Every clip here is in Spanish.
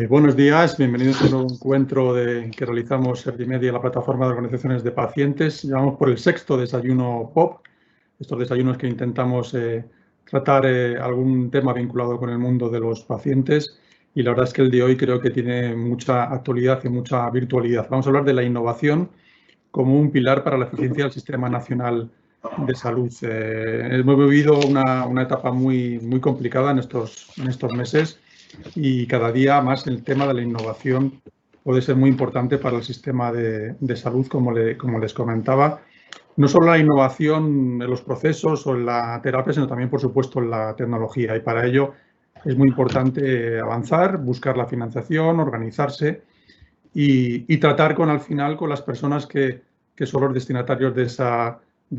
Buenos días, bienvenidos a un nuevo encuentro que realizamos Servimedia, la plataforma de organizaciones de pacientes. Llevamos por el 6º desayuno POP, estos desayunos que intentamos tratar algún tema vinculado con el mundo de los pacientes, y la verdad es que el de hoy creo que tiene mucha actualidad y mucha virtualidad. Vamos a hablar de la innovación como un pilar para la eficiencia del Sistema Nacional de Salud. Hemos vivido una etapa muy complicada en estos meses, y cada día más el tema de la innovación puede ser muy importante para el sistema de salud, como les comentaba. No solo la innovación en los procesos o en la terapia, sino también, por supuesto, en la tecnología. Y para ello es muy importante avanzar, buscar la financiación, organizarse y tratar al final con las personas que son los destinatarios de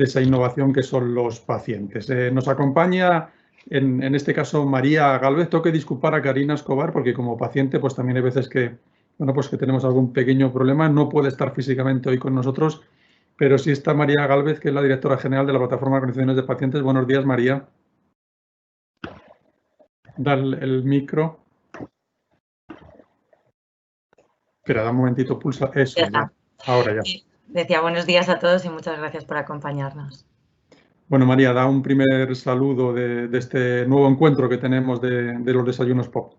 esa innovación, que son los pacientes. Nos acompaña en este caso María Gálvez. Tengo que disculpar a Karina Escobar porque como paciente pues también hay veces que tenemos algún pequeño problema. No puede estar físicamente hoy con nosotros, pero sí está María Gálvez, que es la directora general de la plataforma de organizaciones de pacientes. Buenos días, María. Dale el micro. Espera, da un momentito, pulsa eso. Ya. Ahora ya. Decía buenos días a todos y muchas gracias por acompañarnos. Bueno, María, da un primer saludo de este nuevo encuentro que tenemos de los desayunos POP.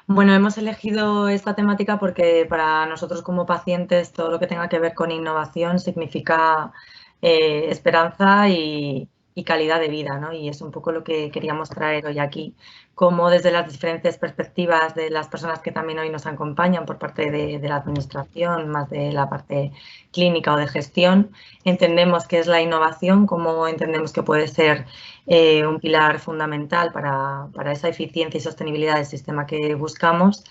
Bueno, hemos elegido esta temática porque para nosotros como pacientes todo lo que tenga que ver con innovación significa esperanza y calidad de vida, ¿no? Y es un poco lo que queríamos traer hoy aquí, como desde las diferentes perspectivas de las personas que también hoy nos acompañan por parte de la administración, más de la parte clínica o de gestión, entendemos qué es la innovación, cómo entendemos que puede ser un pilar fundamental para esa eficiencia y sostenibilidad del sistema que buscamos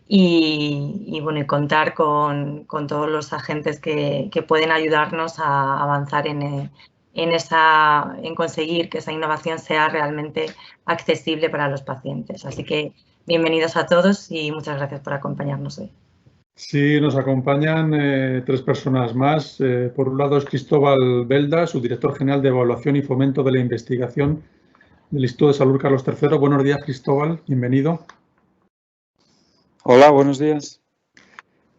y contar con todos los agentes que pueden ayudarnos a avanzar en conseguir que esa innovación sea realmente accesible para los pacientes. Así que bienvenidos a todos y muchas gracias por acompañarnos hoy. Sí, nos acompañan 3 personas más. Por un lado es Cristóbal Belda, subdirector general de Evaluación y Fomento de la Investigación del Instituto de Salud Carlos III. Buenos días, Cristóbal. Bienvenido. Hola, buenos días.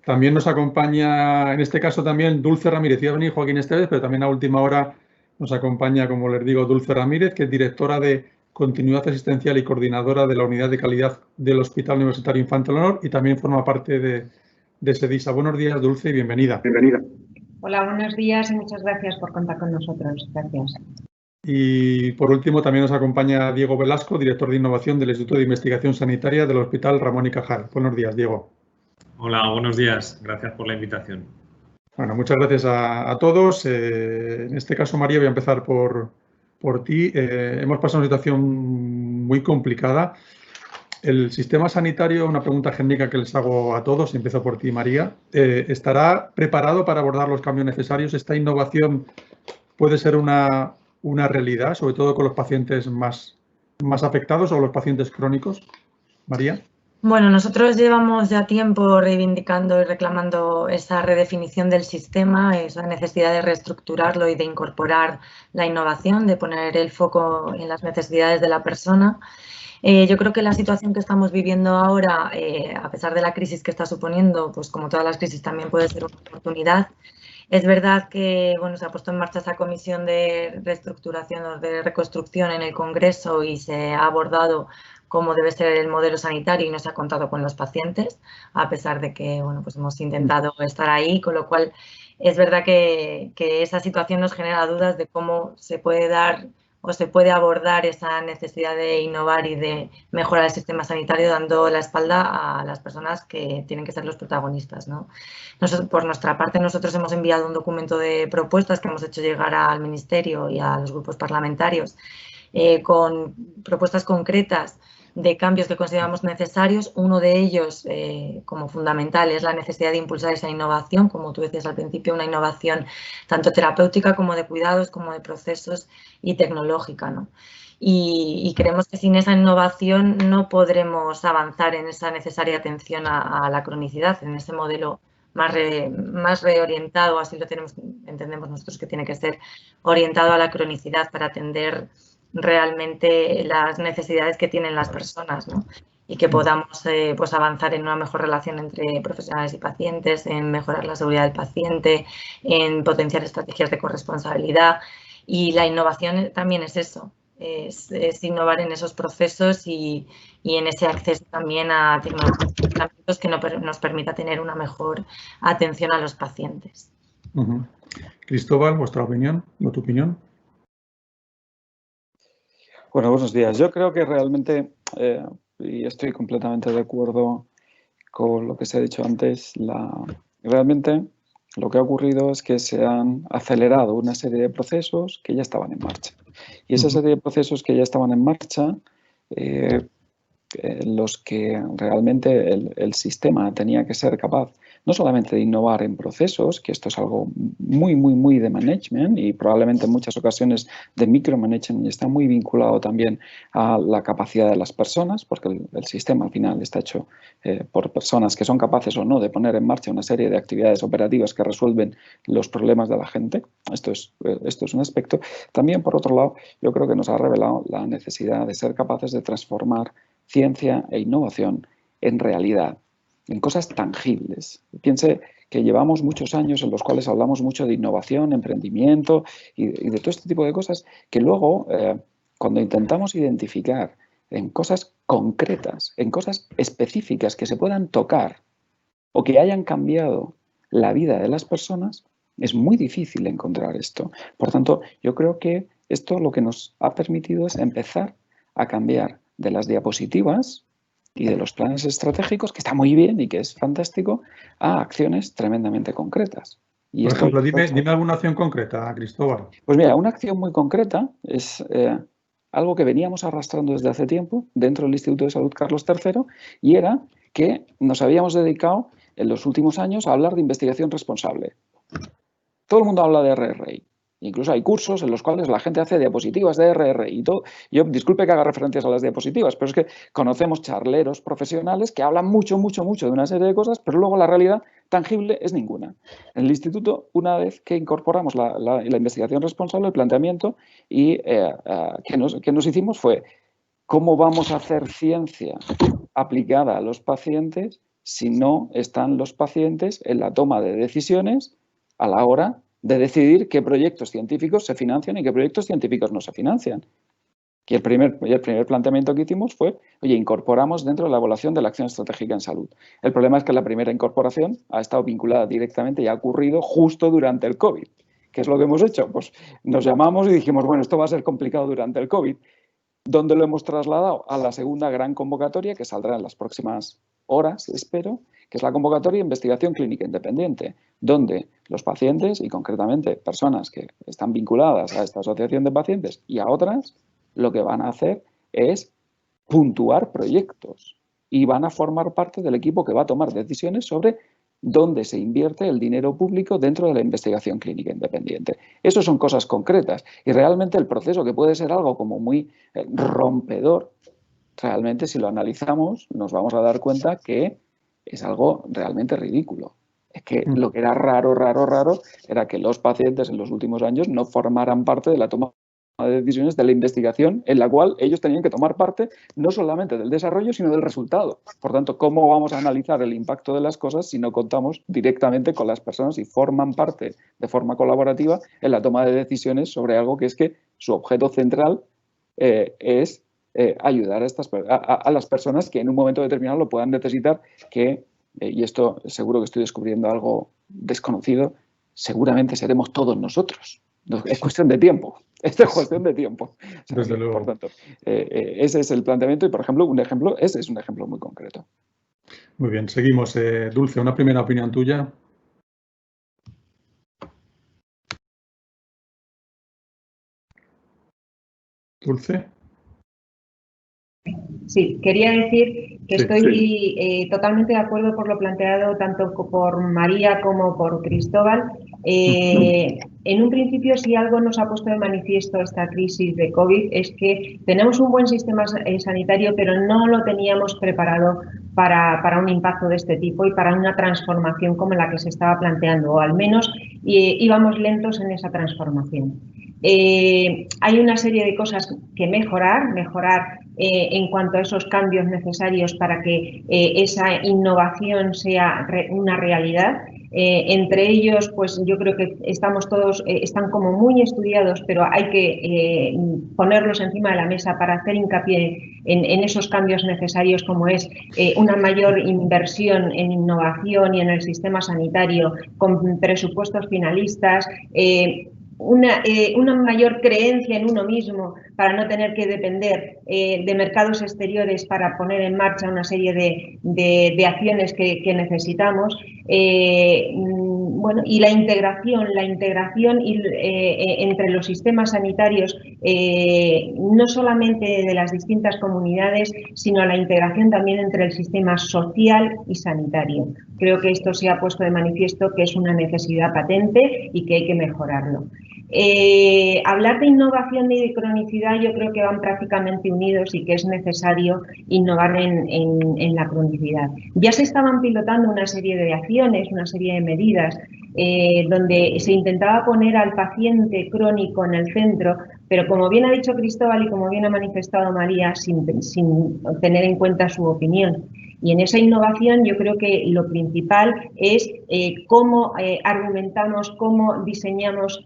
También nos acompaña, en este caso también, Dulce Ramírez. Iba a venir Joaquín Esteves, pero también a última hora nos acompaña, como les digo, Dulce Ramírez, que es directora de Continuidad Asistencial y coordinadora de la Unidad de Calidad del Hospital Universitario Infante Leonor, y también forma parte de SEDISA. Buenos días, Dulce, y bienvenida. Bienvenida. Hola, buenos días y muchas gracias por contar con nosotros. Gracias. Y por último también nos acompaña Diego Velasco, director de Innovación del Instituto de Investigación Sanitaria del Hospital Ramón y Cajal. Buenos días, Diego. Hola, buenos días. Gracias por la invitación. Bueno, muchas gracias a todos. En este caso, María, voy a empezar por ti. Hemos pasado una situación muy complicada. El sistema sanitario, una pregunta genérica que les hago a todos, empiezo por ti, María, ¿estará preparado para abordar los cambios necesarios? ¿Esta innovación puede ser una realidad, sobre todo con los pacientes más afectados o los pacientes crónicos? María. Bueno, nosotros llevamos ya tiempo reivindicando y reclamando esa redefinición del sistema, esa necesidad de reestructurarlo y de incorporar la innovación, de poner el foco en las necesidades de la persona. Yo creo que la situación que estamos viviendo ahora, a pesar de la crisis que está suponiendo, pues como todas las crisis también puede ser una oportunidad. Es verdad que se ha puesto en marcha esa comisión de reestructuración o de reconstrucción en el Congreso y se ha abordado cómo debe ser el modelo sanitario y no se ha contado con los pacientes, a pesar de que hemos intentado estar ahí, con lo cual es verdad que esa situación nos genera dudas de cómo se puede dar o se puede abordar esa necesidad de innovar y de mejorar el sistema sanitario dando la espalda a las personas que tienen que ser los protagonistas, ¿no? Por nuestra parte, nosotros hemos enviado un documento de propuestas que hemos hecho llegar al Ministerio y a los grupos parlamentarios con propuestas concretas de cambios que consideramos necesarios. Uno de ellos, como fundamental, es la necesidad de impulsar esa innovación, como tú decías al principio, una innovación tanto terapéutica como de cuidados, como de procesos y tecnológica, ¿no? Y creemos que sin esa innovación no podremos avanzar en esa necesaria atención a la cronicidad, en ese modelo más reorientado, así lo entendemos nosotros que tiene que ser orientado a la cronicidad para atender realmente las necesidades que tienen las personas, ¿no? Y que podamos pues avanzar en una mejor relación entre profesionales y pacientes, en mejorar la seguridad del paciente, en potenciar estrategias de corresponsabilidad. Y la innovación también es eso, es innovar en esos procesos y en ese acceso también a tecnologías que nos permita tener una mejor atención a los pacientes. Cristóbal, ¿vuestra opinión o tu opinión? Bueno, buenos días. Yo creo que realmente, y estoy completamente de acuerdo con lo que se ha dicho antes, realmente lo que ha ocurrido es que se han acelerado una serie de procesos que ya estaban en marcha. Y esa serie de procesos que ya estaban en marcha, los que realmente el sistema tenía que ser capaz no solamente de innovar en procesos, que esto es algo muy de management y probablemente en muchas ocasiones de micromanagement, y está muy vinculado también a la capacidad de las personas, porque el sistema al final está hecho por personas que son capaces o no de poner en marcha una serie de actividades operativas que resuelven los problemas de la gente. Esto es un aspecto. También, por otro lado, yo creo que nos ha revelado la necesidad de ser capaces de transformar ciencia e innovación en realidad, en cosas tangibles. Piense que llevamos muchos años en los cuales hablamos mucho de innovación, emprendimiento y de todo este tipo de cosas que luego, cuando intentamos identificar en cosas concretas, en cosas específicas que se puedan tocar o que hayan cambiado la vida de las personas, es muy difícil encontrar esto. Por tanto, yo creo que esto lo que nos ha permitido es empezar a cambiar de las diapositivas y de los planes estratégicos, que está muy bien y que es fantástico, a acciones tremendamente concretas. Y por ejemplo, dime alguna acción concreta, Cristóbal. Pues mira, una acción muy concreta es algo que veníamos arrastrando desde hace tiempo dentro del Instituto de Salud Carlos III, y era que nos habíamos dedicado en los últimos años a hablar de investigación responsable. Todo el mundo habla de RRI. Incluso hay cursos en los cuales la gente hace diapositivas de RRI y todo. Yo, disculpe que haga referencias a las diapositivas, pero es que conocemos charleros profesionales que hablan mucho de una serie de cosas, pero luego la realidad tangible es ninguna. En el instituto, una vez que incorporamos la investigación responsable, el planteamiento, y que nos hicimos fue ¿cómo vamos a hacer ciencia aplicada a los pacientes si no están los pacientes en la toma de decisiones a la hora de decidir qué proyectos científicos se financian y qué proyectos científicos no se financian? Y el primer planteamiento que hicimos fue, oye, incorporamos dentro de la evaluación de la acción estratégica en salud. El problema es que la primera incorporación ha estado vinculada directamente y ha ocurrido justo durante el COVID. ¿Qué es lo que hemos hecho? Pues nos llamamos y dijimos, bueno, esto va a ser complicado durante el COVID. ¿Dónde lo hemos trasladado? A la segunda gran convocatoria que saldrá en las próximas horas, espero, que es la convocatoria de investigación clínica independiente, donde los pacientes y concretamente personas que están vinculadas a esta asociación de pacientes y a otras, lo que van a hacer es puntuar proyectos y van a formar parte del equipo que va a tomar decisiones sobre dónde se invierte el dinero público dentro de la investigación clínica independiente. Eso son cosas concretas y realmente el proceso, que puede ser algo como muy rompedor, realmente si lo analizamos nos vamos a dar cuenta que es algo realmente ridículo. Es que lo que era raro era que los pacientes en los últimos años no formaran parte de la toma de decisiones de la investigación en la cual ellos tenían que tomar parte no solamente del desarrollo, sino del resultado. Por tanto, ¿cómo vamos a analizar el impacto de las cosas si no contamos directamente con las personas y forman parte de forma colaborativa en la toma de decisiones sobre algo que es que su objeto central es ayudar a las personas que en un momento determinado lo puedan necesitar, y esto seguro que estoy descubriendo algo desconocido, seguramente seremos todos nosotros. Es cuestión de tiempo. Esto es cuestión de tiempo. O sea, Desde luego. por tanto, ese es el planteamiento y, por ejemplo, ese es un ejemplo muy concreto. Muy bien, seguimos. Dulce, una primera opinión tuya. Dulce. Sí, quería decir que Sí, estoy totalmente de acuerdo por lo planteado tanto por María como por Cristóbal. En un principio, si algo nos ha puesto de manifiesto esta crisis de COVID es que tenemos un buen sistema sanitario, pero no lo teníamos preparado para un impacto de este tipo y para una transformación como la que se estaba planteando, o al menos íbamos lentos en esa transformación. Hay una serie de cosas que mejorar en cuanto a esos cambios necesarios para que esa innovación sea una realidad. Entre ellos, pues yo creo que estamos todos, están como muy estudiados, pero hay que ponerlos encima de la mesa para hacer hincapié en esos cambios necesarios, como es una mayor inversión en innovación y en el sistema sanitario, con presupuestos finalistas, una mayor creencia en uno mismo para no tener que depender de mercados exteriores para poner en marcha una serie de acciones que necesitamos. Bueno, y la integración entre los sistemas sanitarios, no solamente de las distintas comunidades, sino la integración también entre el sistema social y sanitario. Creo que esto se ha puesto de manifiesto que es una necesidad patente y que hay que mejorarlo. Hablar de innovación y de cronicidad yo creo que van prácticamente unidos y que es necesario innovar en la cronicidad. Ya se estaban pilotando una serie de acciones, una serie de medidas donde se intentaba poner al paciente crónico en el centro, pero como bien ha dicho Cristóbal y como bien ha manifestado María, sin tener en cuenta su opinión. Y en esa innovación yo creo que lo principal es cómo argumentamos, cómo diseñamos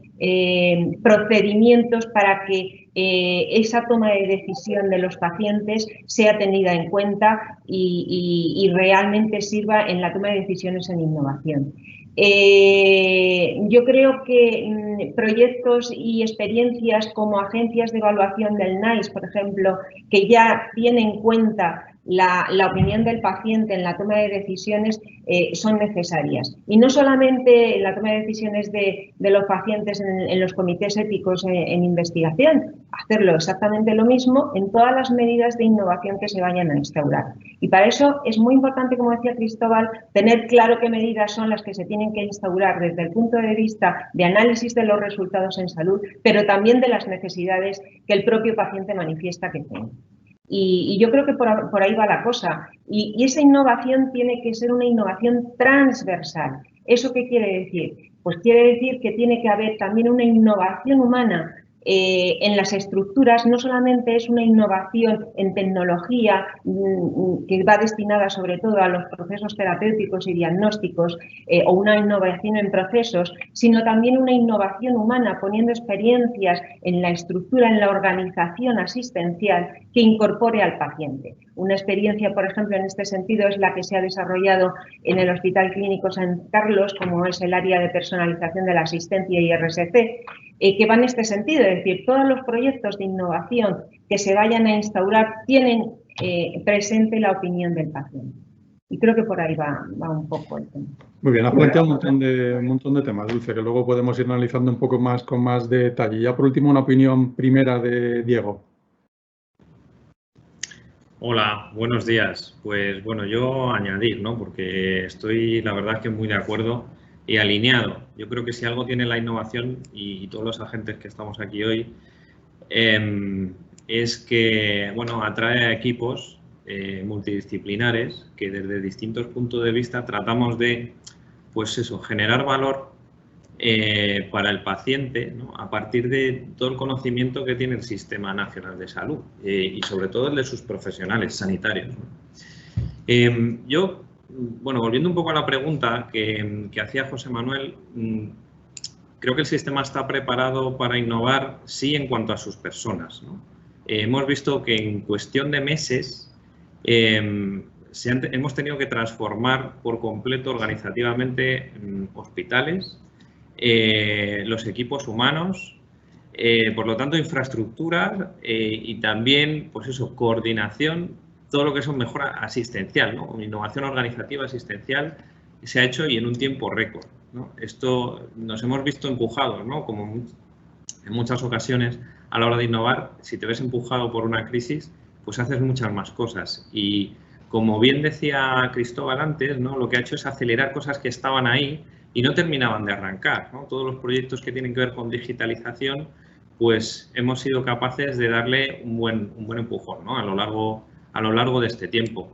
procedimientos para que esa toma de decisión de los pacientes sea tenida en cuenta y realmente sirva en la toma de decisiones en innovación. Yo creo que proyectos y experiencias como agencias de evaluación del NICE, por ejemplo, que ya tienen en cuenta la opinión del paciente en la toma de decisiones, son necesarias. Y no solamente en la toma de decisiones de los pacientes en los comités éticos en investigación, hacerlo exactamente lo mismo en todas las medidas de innovación que se vayan a instaurar. Y para eso es muy importante, como decía Cristóbal, tener claro qué medidas son las que se tienen que instaurar desde el punto de vista de análisis de los resultados en salud, pero también de las necesidades que el propio paciente manifiesta que tiene. Y yo creo que por ahí va la cosa. Y esa innovación tiene que ser una innovación transversal. ¿Eso qué quiere decir? Pues quiere decir que tiene que haber también una innovación humana en las estructuras. No solamente es una innovación en tecnología que va destinada sobre todo a los procesos terapéuticos y diagnósticos o una innovación en procesos, sino también una innovación humana poniendo experiencias en la estructura, en la organización asistencial que incorpore al paciente. Una experiencia, por ejemplo, en este sentido es la que se ha desarrollado en el Hospital Clínico San Carlos, como es el área de personalización de la asistencia y RSC, que va en este sentido, es decir, todos los proyectos de innovación que se vayan a instaurar tienen presente la opinión del paciente. Y creo que por ahí va un poco el tema. Muy bien, has planteado un montón de temas, Dulce, que luego podemos ir analizando un poco más con más detalle. Ya por último, una opinión primera de Diego. Hola, buenos días. Pues bueno, yo añadir, ¿no? Porque estoy, la verdad, que muy de acuerdo y alineado. Yo creo que si algo tiene la innovación y todos los agentes que estamos aquí hoy, es que, bueno, atrae a equipos multidisciplinares que desde distintos puntos de vista tratamos de, pues eso, generar valor para el paciente, ¿no? A partir de todo el conocimiento que tiene el Sistema Nacional de Salud y sobre todo el de sus profesionales sanitarios, ¿no? Yo, bueno, volviendo un poco a la pregunta que hacía José Manuel, creo que el sistema está preparado para innovar, sí, en cuanto a sus personas, ¿no? Hemos visto que en cuestión de meses hemos tenido que transformar por completo organizativamente hospitales, los equipos humanos, Por lo tanto, infraestructura y también, pues eso, coordinación, todo lo que es mejora asistencial, ¿no? Innovación organizativa asistencial se ha hecho y en un tiempo récord, ¿no? Esto nos hemos visto empujados, ¿no? Como en muchas ocasiones a la hora de innovar, si te ves empujado por una crisis, pues haces muchas más cosas. Y como bien decía Cristóbal antes, ¿no? Lo que ha hecho es acelerar cosas que estaban ahí y no terminaban de arrancar, ¿no? Todos los proyectos que tienen que ver con digitalización, pues hemos sido capaces de darle un buen empujón, ¿no? a lo largo de este tiempo.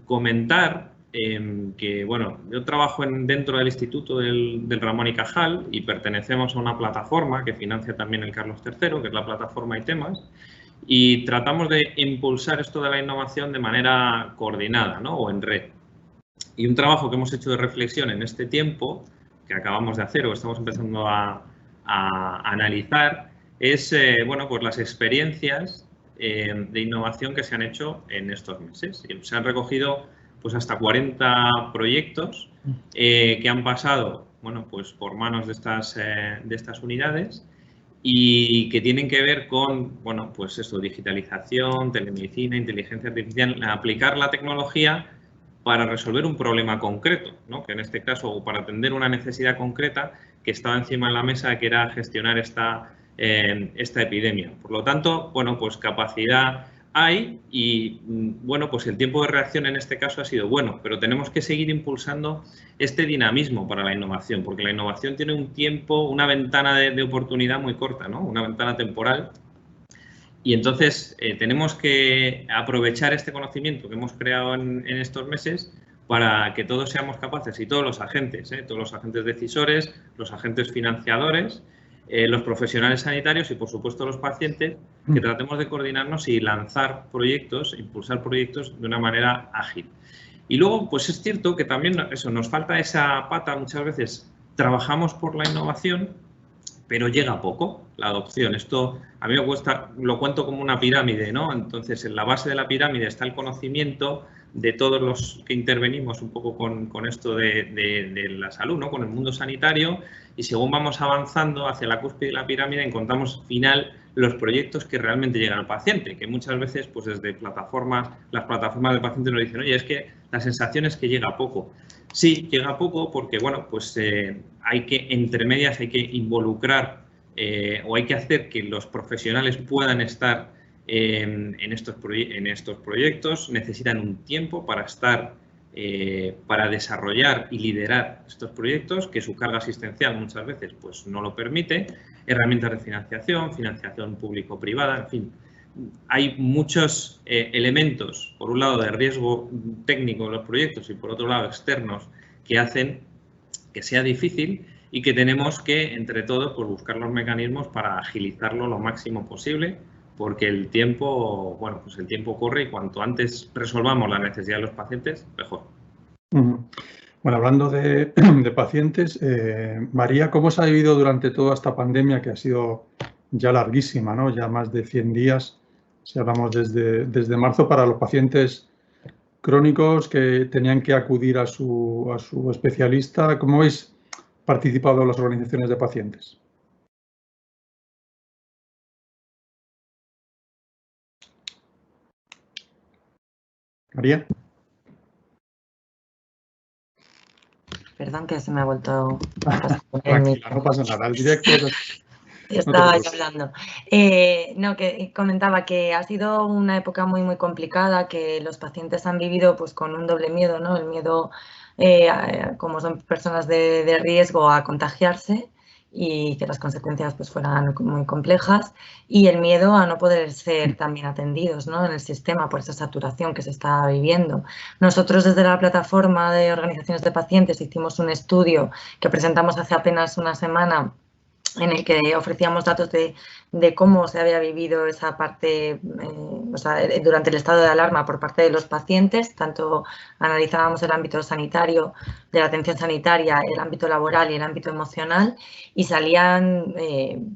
Comentar que, bueno, yo trabajo dentro del Instituto del Ramón y Cajal y pertenecemos a una plataforma que financia también el Carlos III, que es la plataforma ITEMAS, y tratamos de impulsar esto de la innovación de manera coordinada, ¿no? O en red. Y un trabajo que hemos hecho de reflexión en este tiempo, que acabamos de hacer o estamos empezando a analizar, es bueno, pues las experiencias de innovación que se han hecho en estos meses. Se han recogido pues hasta 40 proyectos que han pasado, bueno, pues por manos de estas unidades y que tienen que ver con, bueno, pues esto, digitalización, telemedicina, inteligencia artificial, aplicar la tecnología para resolver un problema concreto, ¿no? Que en este caso, o para atender una necesidad concreta que estaba encima de la mesa, que era gestionar esta epidemia. Por lo tanto, bueno, pues capacidad hay y, bueno, pues el tiempo de reacción en este caso ha sido bueno, pero tenemos que seguir impulsando este dinamismo para la innovación, porque la innovación tiene un tiempo, una ventana de oportunidad muy corta, ¿no? Una ventana temporal. Y entonces tenemos que aprovechar este conocimiento que hemos creado en estos meses para que todos seamos capaces y todos los agentes decisores, los agentes financiadores, los profesionales sanitarios y, por supuesto, los pacientes, que tratemos de coordinarnos y lanzar proyectos, impulsar proyectos de una manera ágil. Y luego, pues es cierto que también eso, nos falta esa pata. Muchas veces trabajamos por la innovación, pero llega poco la adopción. Esto a mí me cuesta, lo cuento como una pirámide, ¿no? Entonces, en la base de la pirámide está el conocimiento de todos los que intervenimos un poco con esto de la salud, ¿no? Con el mundo sanitario, y según vamos avanzando hacia la cúspide de la pirámide, encontramos al final los proyectos que realmente llegan al paciente, que muchas veces, pues desde las plataformas de pacientes nos dicen, oye, es que la sensación es que llega poco. Sí, llega poco porque, bueno, pues hay que, entre medias, hay que involucrar o hay que hacer que los profesionales puedan estar en estos proyectos, necesitan un tiempo para estar, para desarrollar y liderar estos proyectos, que su carga asistencial muchas veces pues no lo permite, herramientas de financiación público-privada, en fin. Hay muchos elementos, por un lado de riesgo técnico de los proyectos y por otro lado externos, que hacen que sea difícil y que tenemos que, entre todos, pues buscar los mecanismos para agilizarlo lo máximo posible, porque el tiempo, bueno, pues el tiempo corre y cuanto antes resolvamos la necesidad de los pacientes, mejor. Bueno, hablando de pacientes, María, ¿cómo se ha vivido durante toda esta pandemia que ha sido ya larguísima, ¿no? Ya más de 100 días, si hablamos desde marzo, para los pacientes crónicos que tenían que acudir a su especialista? ¿Cómo habéis participado en las organizaciones de pacientes? María. Perdón, que se me ha vuelto a pasar. Tranquila, no pasa nada, el directo. Estaba yo hablando. No, que comentaba que ha sido una época muy, muy complicada, que los pacientes han vivido pues con un doble miedo, ¿no? El miedo, como son personas de riesgo, a contagiarse y que las consecuencias pues fueran muy complejas, y el miedo a no poder ser también atendidos, ¿no? En el sistema por esa saturación que se está viviendo. Nosotros desde la plataforma de organizaciones de pacientes hicimos un estudio que presentamos hace apenas una semana, en el que ofrecíamos datos de cómo se había vivido esa parte, o sea, durante el estado de alarma por parte de los pacientes. Tanto analizábamos el ámbito sanitario, de la atención sanitaria, el ámbito laboral y el ámbito emocional, y salían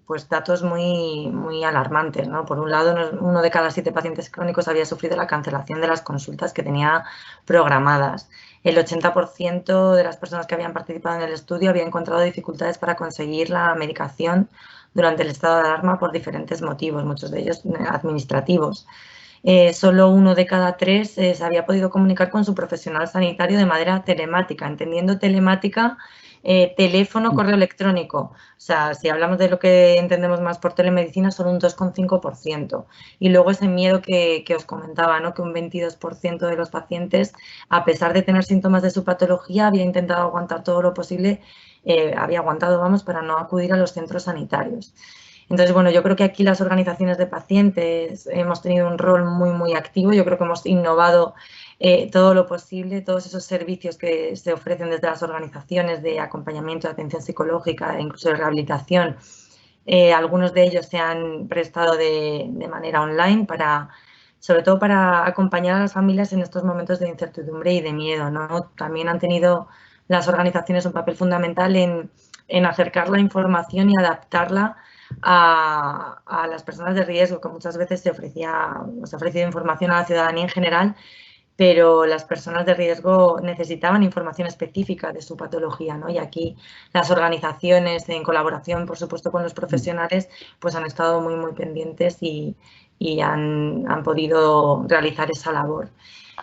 pues datos muy, muy alarmantes, ¿no? Por un lado, 1 de cada 7 pacientes crónicos había sufrido la cancelación de las consultas que tenía programadas. El 80% de las personas que habían participado en el estudio había encontrado dificultades para conseguir la medicación durante el estado de alarma por diferentes motivos, muchos de ellos administrativos. Solo 1 de cada 3 se había podido comunicar con su profesional sanitario de manera telemática, entendiendo telemática, teléfono, correo electrónico. O sea, si hablamos de lo que entendemos más por telemedicina, solo un 2,5%. Y luego ese miedo que os comentaba, ¿no? Que un 22% de los pacientes, a pesar de tener síntomas de su patología, había intentado aguantar todo lo posible, había aguantado, vamos, para no acudir a los centros sanitarios. Entonces, bueno, yo creo que aquí las organizaciones de pacientes hemos tenido un rol muy, muy activo. Yo creo que hemos innovado todo lo posible, todos esos servicios que se ofrecen desde las organizaciones de acompañamiento, de atención psicológica e incluso de rehabilitación. Algunos de ellos se han prestado de manera online sobre todo para acompañar a las familias en estos momentos de incertidumbre y de miedo, ¿no? También han tenido las organizaciones un papel fundamental en acercar la información y adaptarla a las personas de riesgo, que muchas veces se ha ofrecido información a la ciudadanía en general, pero las personas de riesgo necesitaban información específica de su patología, ¿no? Y aquí las organizaciones, en colaboración, por supuesto, con los profesionales, pues han estado muy, muy pendientes y han podido realizar esa labor.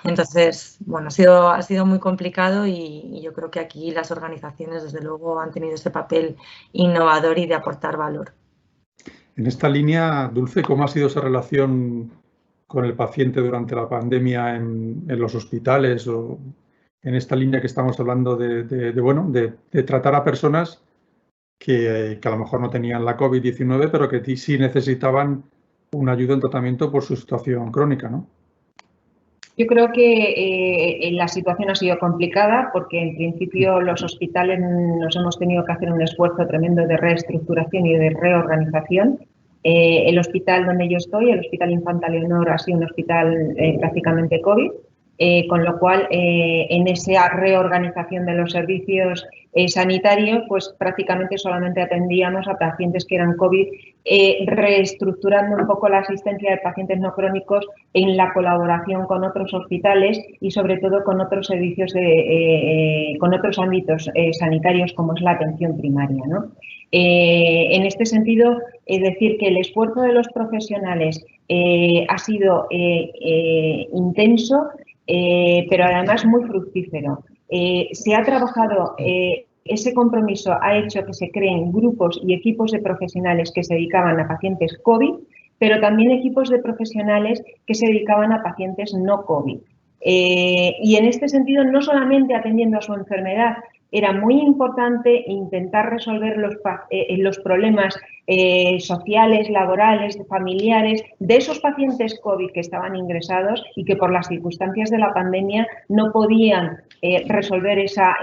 Entonces, bueno, ha sido muy complicado y yo creo que aquí las organizaciones, desde luego, han tenido ese papel innovador y de aportar valor. En esta línea, Dulce, ¿cómo ha sido esa relación con el paciente durante la pandemia en los hospitales o en esta línea que estamos hablando de tratar a personas que a lo mejor no tenían la COVID-19, pero que sí necesitaban una ayuda en tratamiento por su situación crónica, ¿no? Yo creo que la situación ha sido complicada porque en principio los hospitales nos hemos tenido que hacer un esfuerzo tremendo de reestructuración y de reorganización. El hospital donde yo estoy, el Hospital Infanta Leonor, ha sido un hospital prácticamente COVID, con lo cual en esa reorganización de los servicios sanitarios, pues prácticamente solamente atendíamos a pacientes que eran COVID, reestructurando un poco la asistencia de pacientes no crónicos en la colaboración con otros hospitales y sobre todo con otros servicios, con otros ámbitos sanitarios como es la atención primaria, ¿no? En este sentido, es decir, que el esfuerzo de los profesionales ha sido intenso, pero además muy fructífero. Se ha trabajado, ese compromiso ha hecho que se creen grupos y equipos de profesionales que se dedicaban a pacientes COVID, pero también equipos de profesionales que se dedicaban a pacientes no COVID. Y en este sentido, no solamente atendiendo a su enfermedad, era muy importante intentar resolver los problemas sociales, laborales, familiares de esos pacientes COVID que estaban ingresados y que por las circunstancias de la pandemia no podían resolver esa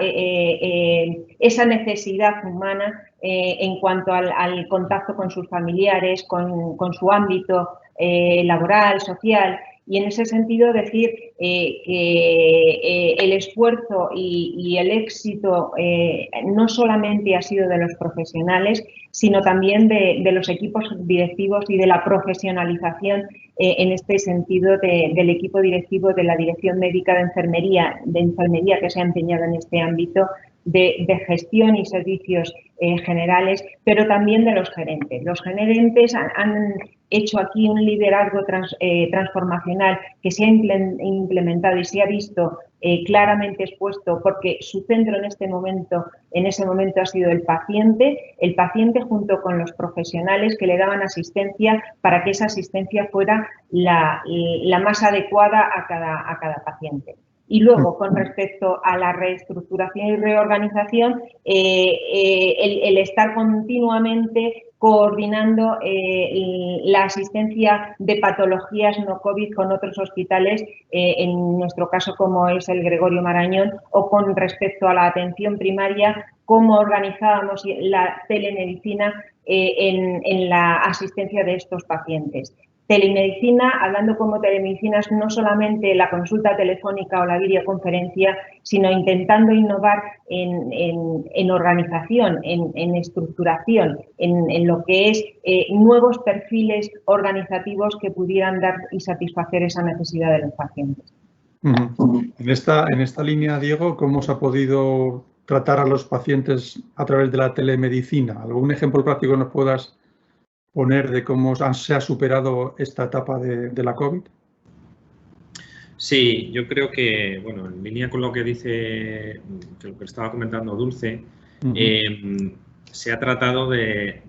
necesidad humana en cuanto al contacto con sus familiares, con su ámbito laboral, social. Y en ese sentido decir que el esfuerzo y el éxito no solamente ha sido de los profesionales, sino también de los equipos directivos y de la profesionalización en este sentido del equipo directivo de la Dirección Médica de Enfermería que se ha empeñado en este ámbito de gestión y servicios generales, pero también de los gerentes. Los gerentes han hecho aquí un liderazgo transformacional que se ha implementado y se ha visto claramente expuesto porque su centro en ese momento ha sido el paciente junto con los profesionales que le daban asistencia para que esa asistencia fuera la más adecuada a cada paciente. Y luego, con respecto a la reestructuración y reorganización, el estar continuamente coordinando la asistencia de patologías no COVID con otros hospitales, en nuestro caso como es el Gregorio Marañón, o con respecto a la atención primaria, cómo organizábamos la telemedicina en la asistencia de estos pacientes. Telemedicina, hablando como telemedicina, es no solamente la consulta telefónica o la videoconferencia, sino intentando innovar en organización, en estructuración, en lo que es nuevos perfiles organizativos que pudieran dar y satisfacer esa necesidad de los pacientes. En esta línea, Diego, ¿cómo se ha podido tratar a los pacientes a través de la telemedicina? ¿Algún ejemplo práctico nos puedas poner de cómo se ha superado esta etapa de la COVID? Sí, yo creo que, bueno, en línea con lo que dice, lo que estaba comentando Dulce, se ha tratado de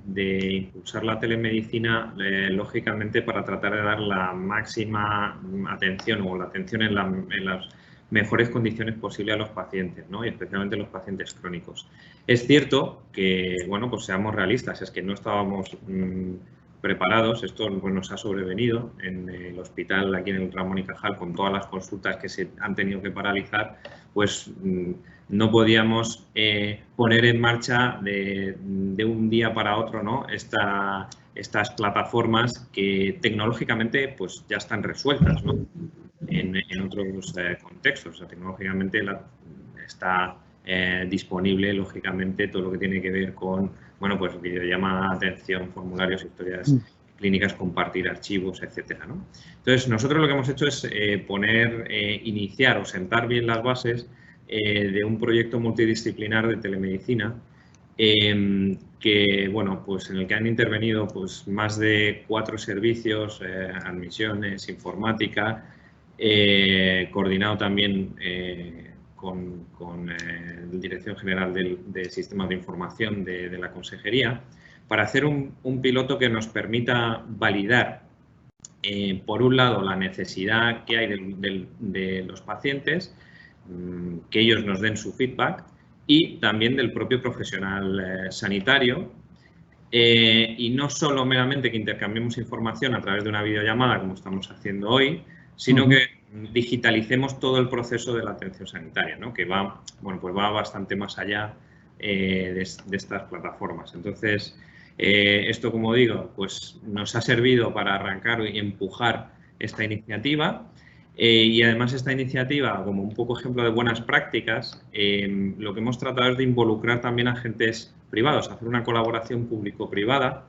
impulsar la telemedicina, lógicamente, para tratar de dar la máxima atención o la atención en las mejores condiciones posibles a los pacientes, ¿no? Y especialmente los pacientes crónicos. Es cierto que, bueno, pues seamos realistas, es que no estábamos preparados. Esto pues, nos ha sobrevenido en el hospital aquí en el Ramón y Cajal, con todas las consultas que se han tenido que paralizar, pues no podíamos poner en marcha de un día para otro, ¿no? Estas plataformas que tecnológicamente pues ya están resueltas, ¿no? En otros contextos. O sea, tecnológicamente está disponible, lógicamente, todo lo que tiene que ver con, bueno, pues videollamada, atención, formularios, historias clínicas, compartir archivos, etcétera, ¿no? Entonces, nosotros lo que hemos hecho es iniciar o sentar bien las bases de un proyecto multidisciplinar de telemedicina que, bueno, pues en el que han intervenido pues más de 4 servicios, admisiones, informática, coordinado también con la Dirección General de Sistemas de Información de la Consejería, para hacer un piloto que nos permita validar, por un lado, la necesidad que hay de los pacientes, que ellos nos den su feedback, y también del propio profesional sanitario, y no solo meramente que intercambiemos información a través de una videollamada, como estamos haciendo hoy, sino que digitalicemos todo el proceso de la atención sanitaria, ¿no? Que va, bueno, pues va bastante más allá de estas plataformas. Entonces, esto, como digo, pues nos ha servido para arrancar y empujar esta iniciativa. Y además esta iniciativa, como un poco ejemplo de buenas prácticas, lo que hemos tratado es de involucrar también a agentes privados, hacer una colaboración público-privada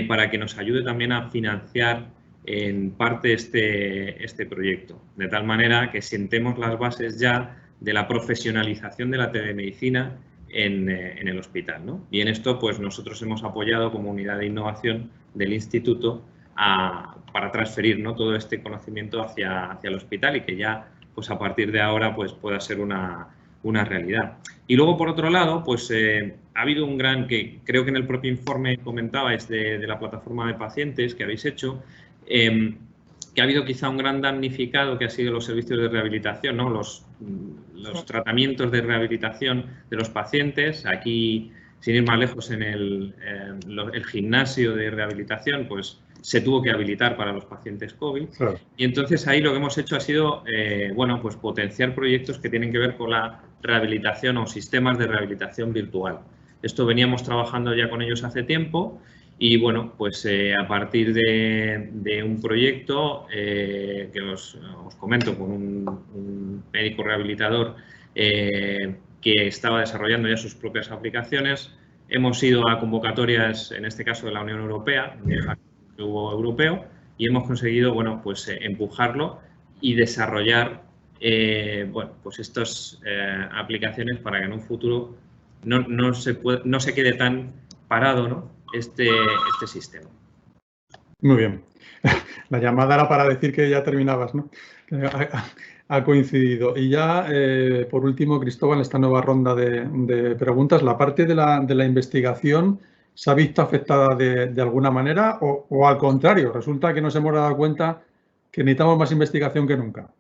para que nos ayude también a financiar en parte este proyecto, de tal manera que sentemos las bases ya de la profesionalización de la telemedicina en el hospital, ¿no? Y en esto pues nosotros hemos apoyado como unidad de innovación del instituto para transferir, ¿no?, todo este conocimiento hacia el hospital y que ya pues a partir de ahora pues pueda ser una realidad. Y luego, por otro lado, pues ha habido un gran, que creo que en el propio informe comentabais de la plataforma de pacientes que habéis hecho, que ha habido quizá un gran damnificado que ha sido los servicios de rehabilitación, ¿no? Los tratamientos de rehabilitación de los pacientes. Aquí, sin ir más lejos, en el gimnasio de rehabilitación, pues se tuvo que habilitar para los pacientes COVID. Claro. Y entonces ahí lo que hemos hecho ha sido, bueno, pues potenciar proyectos que tienen que ver con la rehabilitación o sistemas de rehabilitación virtual. Esto veníamos trabajando ya con ellos hace tiempo. Y bueno, pues a partir de un proyecto que os comento con un médico rehabilitador que estaba desarrollando ya sus propias aplicaciones, hemos ido a convocatorias, en este caso de la Unión Europea, que hubo europeo, y hemos conseguido, bueno, pues empujarlo y desarrollar bueno, pues estas aplicaciones para que en un futuro no se quede tan parado, ¿no?, este sistema. Muy bien. La llamada era para decir que ya terminabas, ¿no? Ha coincidido. Y ya, por último, Cristóbal, en esta nueva ronda de preguntas, ¿la parte de la investigación se ha visto afectada de alguna manera o al contrario, resulta que nos hemos dado cuenta que necesitamos más investigación que nunca?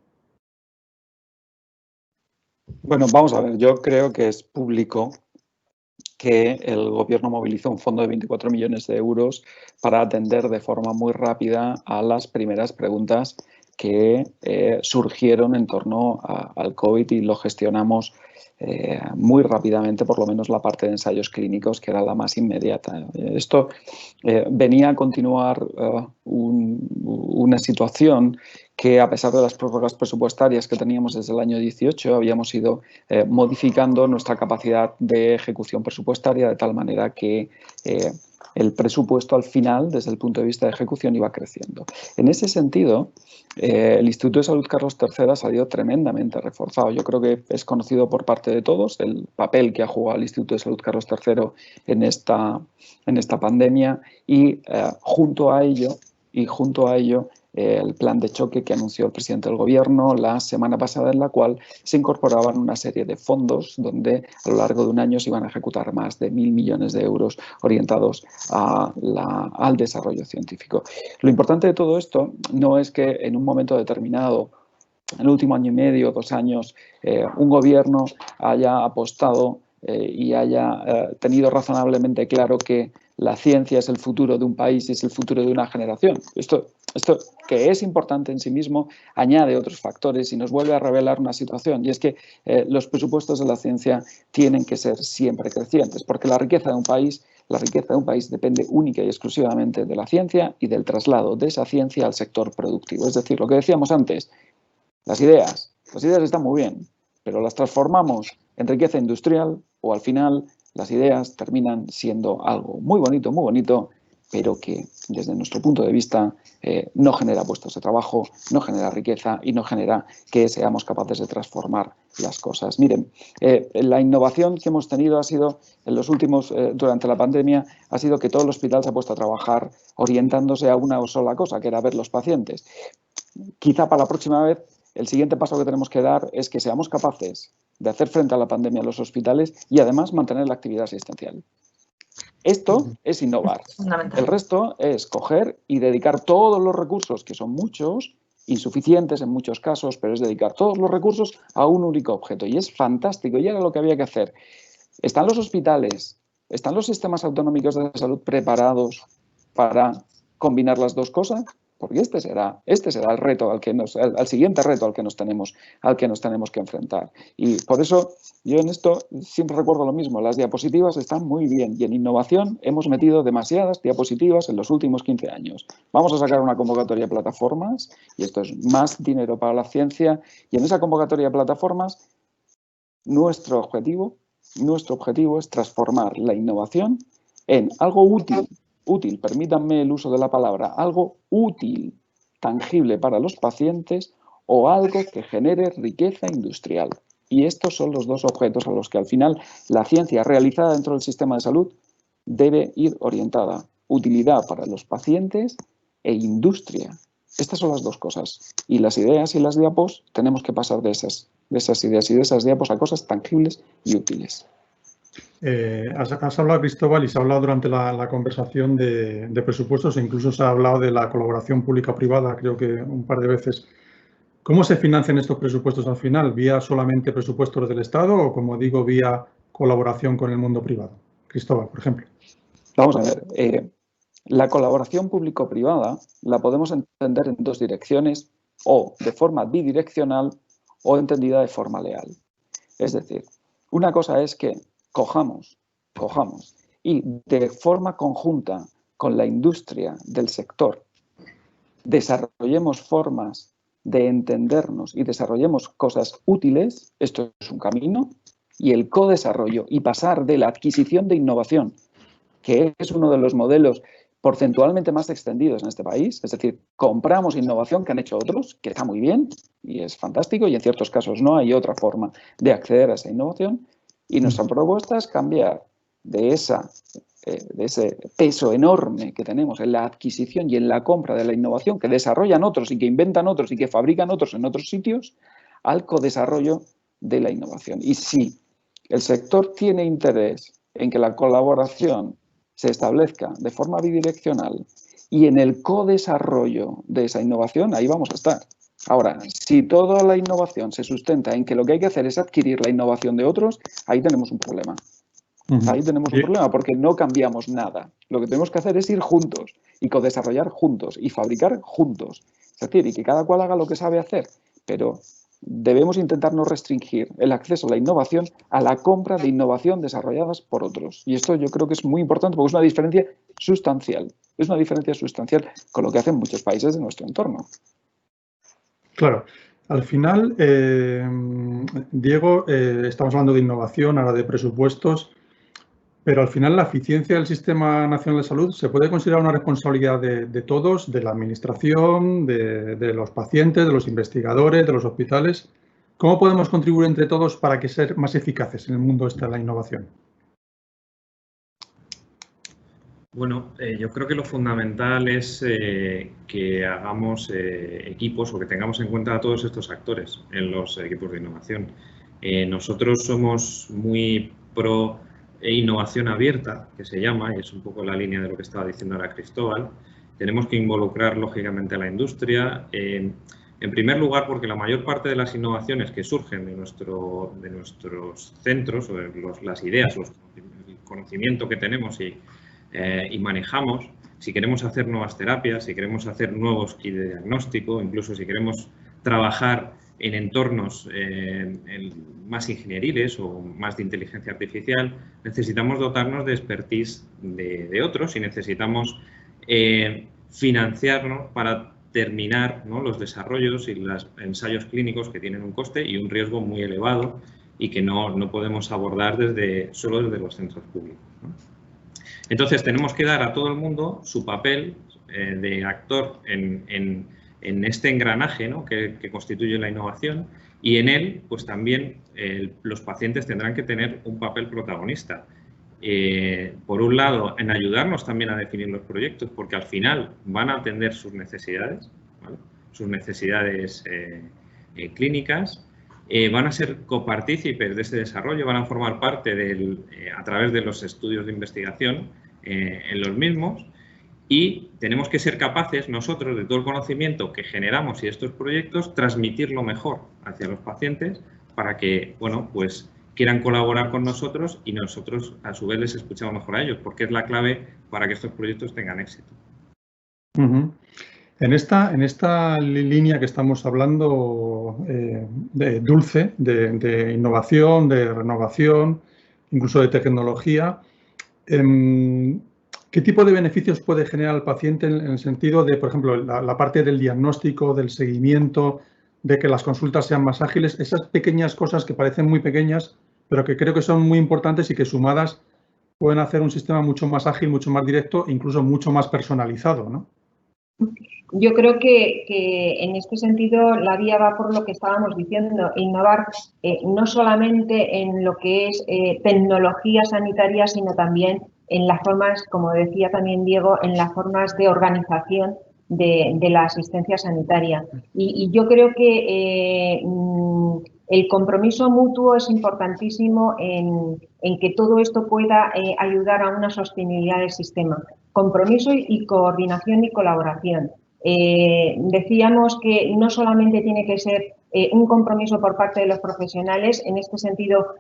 Bueno, vamos a ver, yo creo que es público que el Gobierno movilizó un fondo de 24 millones de euros para atender de forma muy rápida a las primeras preguntas que surgieron en torno al COVID y lo gestionamos muy rápidamente, por lo menos la parte de ensayos clínicos, que era la más inmediata. Esto venía a continuar una situación que, a pesar de las prórrogas presupuestarias que teníamos desde el año 18, habíamos ido modificando nuestra capacidad de ejecución presupuestaria de tal manera que el presupuesto al final, desde el punto de vista de ejecución, iba creciendo. En ese sentido, el Instituto de Salud Carlos III ha salido tremendamente reforzado. Yo creo que es conocido por parte de todos el papel que ha jugado el Instituto de Salud Carlos III en esta pandemia y junto a ello, el plan de choque que anunció el presidente del Gobierno la semana pasada, en la cual se incorporaban una serie de fondos donde a lo largo de un año se iban a ejecutar más de 1.000 millones de euros orientados al desarrollo científico. Lo importante de todo esto no es que en un momento determinado, en el último año y medio, 2 años, un gobierno haya apostado y haya tenido razonablemente claro que la ciencia es el futuro de un país y es el futuro de una generación. Esto que es importante en sí mismo, añade otros factores y nos vuelve a revelar una situación, y es que los presupuestos de la ciencia tienen que ser siempre crecientes, porque la riqueza de un país depende única y exclusivamente de la ciencia y del traslado de esa ciencia al sector productivo. Es decir, lo que decíamos antes, las ideas están muy bien, pero las transformamos en riqueza industrial o al final las ideas terminan siendo algo muy bonito, pero que desde nuestro punto de vista no genera puestos de trabajo, no genera riqueza y no genera que seamos capaces de transformar las cosas. Miren, la innovación que hemos tenido ha sido, en los últimos, durante la pandemia, ha sido que todo el hospital se ha puesto a trabajar orientándose a una sola cosa, que era ver los pacientes. Quizá para la próxima vez el siguiente paso que tenemos que dar es que seamos capaces de hacer frente a la pandemia en los hospitales y además mantener la actividad asistencial. Esto es innovar. El resto es coger y dedicar todos los recursos, que son muchos, insuficientes en muchos casos, pero es dedicar todos los recursos a un único objeto. Y es fantástico, y era lo que había que hacer. ¿Están los hospitales, están los sistemas autonómicos de salud preparados para combinar las dos cosas? Porque este será el reto al siguiente reto al que nos tenemos que enfrentar. Y por eso yo en esto siempre recuerdo lo mismo, las diapositivas están muy bien y en innovación hemos metido demasiadas diapositivas en los últimos 15 años. Vamos a sacar una convocatoria de plataformas y esto es más dinero para la ciencia, y en esa convocatoria de plataformas nuestro objetivo es transformar la innovación en algo útil, permítanme el uso de la palabra, algo útil, tangible para los pacientes o algo que genere riqueza industrial. Y estos son los dos objetos a los que al final la ciencia realizada dentro del sistema de salud debe ir orientada. Utilidad para los pacientes e industria. Estas son las dos cosas. Y las ideas y las diapos tenemos que pasar de esas ideas y de esas diapos a cosas tangibles y útiles. Has hablado, Cristóbal, y se ha hablado durante la conversación de presupuestos e incluso se ha hablado de la colaboración pública-privada, creo que un par de veces. ¿Cómo se financian estos presupuestos al final? ¿Vía solamente presupuestos del Estado o, como digo, vía colaboración con el mundo privado? Cristóbal, por ejemplo. Vamos a ver, la colaboración público-privada la podemos entender en dos direcciones, o de forma bidireccional o entendida de forma leal. Es decir, una cosa es que cojamos y de forma conjunta con la industria del sector desarrollemos formas de entendernos y desarrollemos cosas útiles. Esto es un camino, y el codesarrollo y pasar de la adquisición de innovación, que es uno de los modelos porcentualmente más extendidos en este país, es decir, compramos innovación que han hecho otros, que está muy bien y es fantástico, y en ciertos casos no hay otra forma de acceder a esa innovación, y nuestra propuesta es cambiar de ese peso enorme que tenemos en la adquisición y en la compra de la innovación que desarrollan otros y que inventan otros y que fabrican otros en otros sitios, al codesarrollo de la innovación. Y si el sector tiene interés en que la colaboración se establezca de forma bidireccional y en el codesarrollo de esa innovación, ahí vamos a estar. Ahora, si toda la innovación se sustenta en que lo que hay que hacer es adquirir la innovación de otros, ahí tenemos un problema. Ahí tenemos un problema porque no cambiamos nada. Lo que tenemos que hacer es ir juntos y codesarrollar juntos y fabricar juntos. Es decir, y que cada cual haga lo que sabe hacer, pero debemos intentar no restringir el acceso a la innovación a la compra de innovación desarrolladas por otros. Y esto yo creo que es muy importante porque es una diferencia sustancial. Es una diferencia sustancial con lo que hacen muchos países de nuestro entorno. Claro. Al final, Diego, estamos hablando de innovación, ahora de presupuestos. pero al final la eficiencia del Sistema Nacional de Salud se puede considerar una responsabilidad de todos, de la administración, de los pacientes, de los investigadores, de los hospitales. ¿Cómo podemos contribuir entre todos para que ser más eficaces en el mundo de la innovación? Bueno, yo creo que lo fundamental es que hagamos equipos o que tengamos en cuenta a todos estos actores en los equipos de innovación. Nosotros somos muy pro innovación abierta, que se llama, y es un poco la línea de lo que estaba diciendo ahora Cristóbal. Tenemos que involucrar, lógicamente, a la industria. En primer lugar, porque la mayor parte de las innovaciones que surgen de nuestros centros, o de las ideas, el conocimiento que tenemos y manejamos, si queremos hacer nuevas terapias, si queremos hacer nuevos kits de diagnóstico, incluso si queremos trabajar en entornos más ingenieriles o más de inteligencia artificial, necesitamos dotarnos de expertise de otros y necesitamos financiarnos para terminar, ¿no?, los desarrollos y los ensayos clínicos que tienen un coste y un riesgo muy elevado y que no podemos abordar solo desde los centros públicos, ¿no? Entonces, tenemos que dar a todo el mundo su papel de actor en este engranaje, ¿no?, que constituye la innovación, y en él, pues también los pacientes tendrán que tener un papel protagonista. Por un lado, en ayudarnos también a definir los proyectos, porque al final van a atender sus necesidades, ¿vale?, sus necesidades clínicas, van a ser copartícipes de ese desarrollo, van a formar parte a través de los estudios de investigación en los mismos, y tenemos que ser capaces nosotros de todo el conocimiento que generamos y estos proyectos transmitirlo mejor hacia los pacientes para que, bueno, pues quieran colaborar con nosotros y nosotros a su vez les escuchamos mejor a ellos, porque es la clave para que estos proyectos tengan éxito. En esta línea que estamos hablando de dulce, de innovación, de renovación, incluso de tecnología, ¿qué tipo de beneficios puede generar al paciente en el sentido de, por ejemplo, la parte del diagnóstico, del seguimiento, de que las consultas sean más ágiles? Esas pequeñas cosas que parecen muy pequeñas, pero que creo que son muy importantes y que sumadas pueden hacer un sistema mucho más ágil, mucho más directo, incluso mucho más personalizado, ¿no? Yo creo que en este sentido la vía va por lo que estábamos diciendo, innovar no solamente en lo que es tecnología sanitaria, sino también en las formas, como decía también Diego, en las formas de organización de la asistencia sanitaria. Y yo creo que el compromiso mutuo es importantísimo en que todo esto pueda ayudar a una sostenibilidad del sistema. Compromiso y coordinación y colaboración. Decíamos que no solamente tiene que ser un compromiso por parte de los profesionales. En este sentido,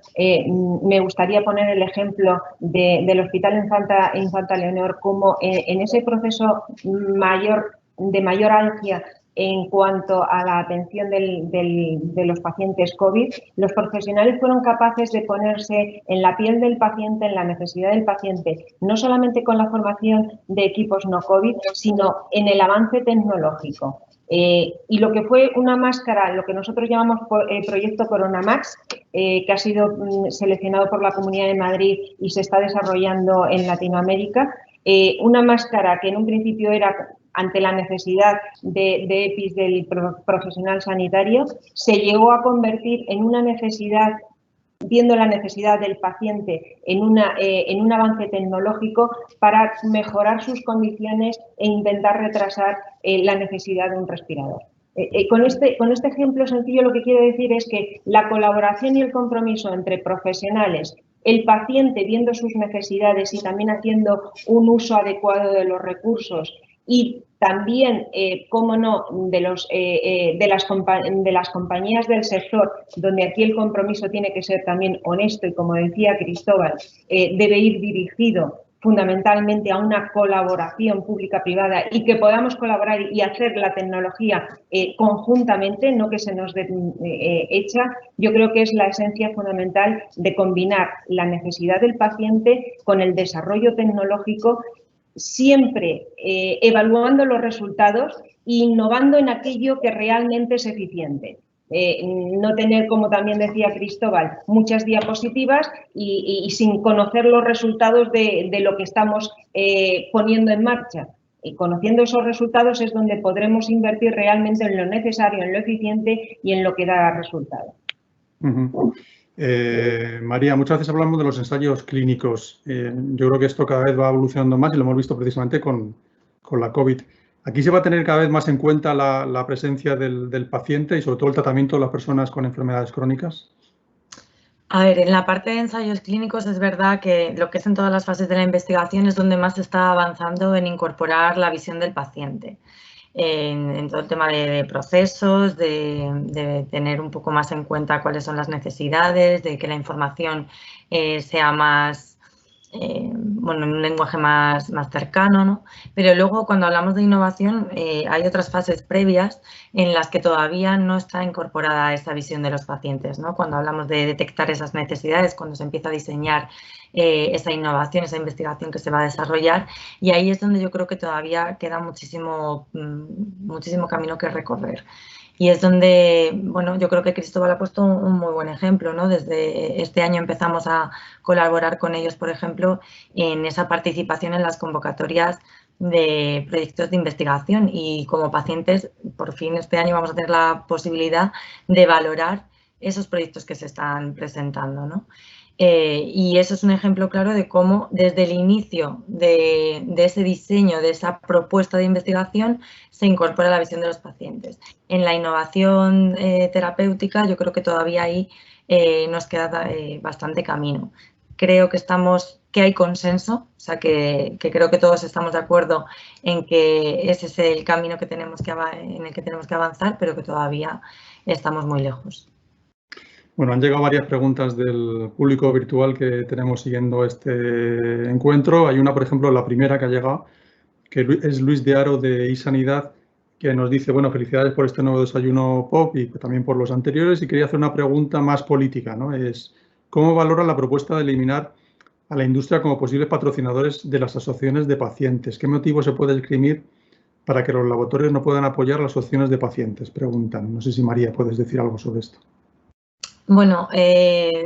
me gustaría poner el ejemplo del Hospital Infanta Leonor como en ese proceso de mayor álgida en cuanto a la atención de los pacientes COVID, los profesionales fueron capaces de ponerse en la piel del paciente, en la necesidad del paciente, no solamente con la formación de equipos no COVID, sino en el avance tecnológico. Y lo que fue una máscara, lo que nosotros llamamos proyecto CoronaMax, que ha sido seleccionado por la Comunidad de Madrid y se está desarrollando en Latinoamérica, una máscara que en un principio era ante la necesidad de EPIs del profesional sanitario, se llegó a convertir en una necesidad, viendo la necesidad del paciente en un avance tecnológico para mejorar sus condiciones e intentar retrasar la necesidad de un respirador. Con este ejemplo sencillo lo que quiero decir es que la colaboración y el compromiso entre profesionales, el paciente viendo sus necesidades y también haciendo un uso adecuado de los recursos, y también, cómo no, de las compañías del sector, donde aquí el compromiso tiene que ser también honesto y, como decía Cristóbal, debe ir dirigido fundamentalmente a una colaboración pública-privada y que podamos colaborar y hacer la tecnología conjuntamente, no que se nos echa. Yo creo que es la esencia fundamental de combinar la necesidad del paciente con el desarrollo tecnológico, siempre evaluando los resultados e innovando en aquello que realmente es eficiente. no tener, como también decía Cristóbal, muchas diapositivas y sin conocer los resultados de lo que estamos poniendo en marcha. Y conociendo esos resultados es donde podremos invertir realmente en lo necesario, en lo eficiente y en lo que da resultado. María, muchas veces hablamos de los ensayos clínicos. Yo creo que esto cada vez va evolucionando más y lo hemos visto precisamente con la COVID. Aquí se va a tener cada vez más en cuenta la presencia del paciente y sobre todo el tratamiento de las personas con enfermedades crónicas. A ver, en la parte de ensayos clínicos es verdad que lo que es en todas las fases de la investigación es donde más se está avanzando en incorporar la visión del paciente. En todo el tema de procesos, de tener un poco más en cuenta cuáles son las necesidades, de que la información sea más, bueno, en un lenguaje más cercano, ¿no? Pero luego cuando hablamos de innovación hay otras fases previas en las que todavía no está incorporada esa visión de los pacientes, ¿no? Cuando hablamos de detectar esas necesidades, cuando se empieza a diseñar esa innovación, esa investigación que se va a desarrollar, y ahí es donde yo creo que todavía queda muchísimo camino que recorrer. Y es donde, bueno, yo creo que Cristóbal ha puesto un muy buen ejemplo, ¿no? Desde este año empezamos a colaborar con ellos, por ejemplo, en esa participación en las convocatorias de proyectos de investigación y como pacientes, por fin este año vamos a tener la posibilidad de valorar esos proyectos que se están presentando, ¿no? Y eso es un ejemplo claro de cómo desde el inicio de ese diseño, de esa propuesta de investigación, se incorpora la visión de los pacientes. En la innovación terapéutica yo creo que todavía ahí nos queda bastante camino. Creo que hay consenso, o sea que creo que todos estamos de acuerdo en que ese es el camino en el que tenemos que avanzar, pero que todavía estamos muy lejos. Bueno, han llegado varias preguntas del público virtual que tenemos siguiendo este encuentro. Hay una, por ejemplo, la primera que ha llegado, que es Luis de Aro de iSanidad, que nos dice, bueno, felicidades por este nuevo desayuno POP y también por los anteriores. Y quería hacer una pregunta más política, ¿no? Es, ¿cómo valora la propuesta de eliminar a la industria como posibles patrocinadores de las asociaciones de pacientes? ¿Qué motivo se puede esgrimir para que los laboratorios no puedan apoyar las asociaciones de pacientes? Preguntan. No sé si María puedes decir algo sobre esto. Bueno,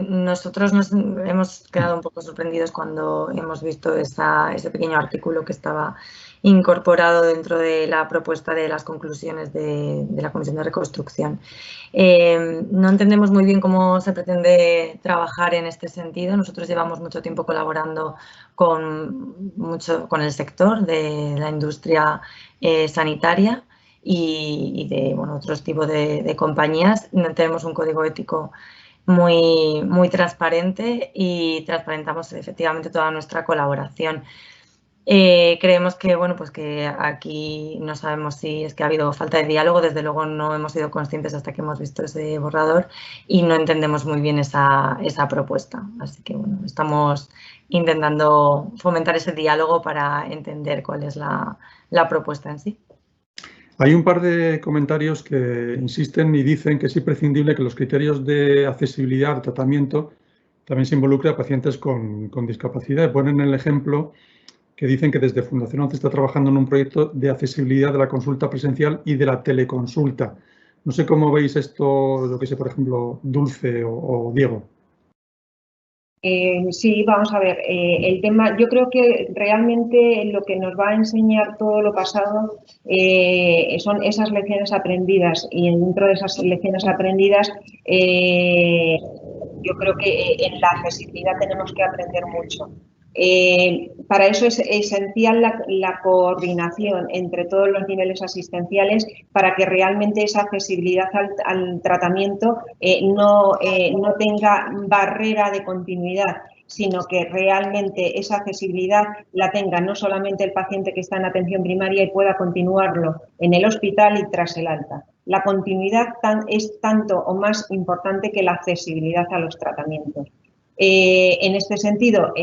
nosotros nos hemos quedado un poco sorprendidos cuando hemos visto ese pequeño artículo que estaba incorporado dentro de la propuesta de las conclusiones de la Comisión de Reconstrucción. No entendemos muy bien cómo se pretende trabajar en este sentido. Nosotros llevamos mucho tiempo colaborando con el sector de la industria sanitaria y de otros tipos de compañías. Tenemos un código ético muy transparente y transparentamos efectivamente toda nuestra colaboración. Creemos que, que aquí no sabemos si es que ha habido falta de diálogo, desde luego no hemos sido conscientes hasta que hemos visto ese borrador y no entendemos muy bien esa propuesta. Así que, estamos intentando fomentar ese diálogo para entender cuál es la propuesta en sí. Hay un par de comentarios que insisten y dicen que es imprescindible que los criterios de accesibilidad al tratamiento también se involucre a pacientes con discapacidad. Ponen el ejemplo que dicen que desde Fundación 11 está trabajando en un proyecto de accesibilidad de la consulta presencial y de la teleconsulta. No sé cómo veis esto, lo que sé, por ejemplo, Dulce o Diego. Sí, vamos a ver, el tema, yo creo que realmente lo que nos va a enseñar todo lo pasado son esas lecciones aprendidas y dentro de esas lecciones aprendidas yo creo que en la accesibilidad tenemos que aprender mucho. Para eso es esencial la coordinación entre todos los niveles asistenciales para que realmente esa accesibilidad al tratamiento no tenga barrera de continuidad, sino que realmente esa accesibilidad la tenga no solamente el paciente que está en atención primaria y pueda continuarlo en el hospital y tras el alta. La continuidad es tanto o más importante que la accesibilidad a los tratamientos. En este sentido,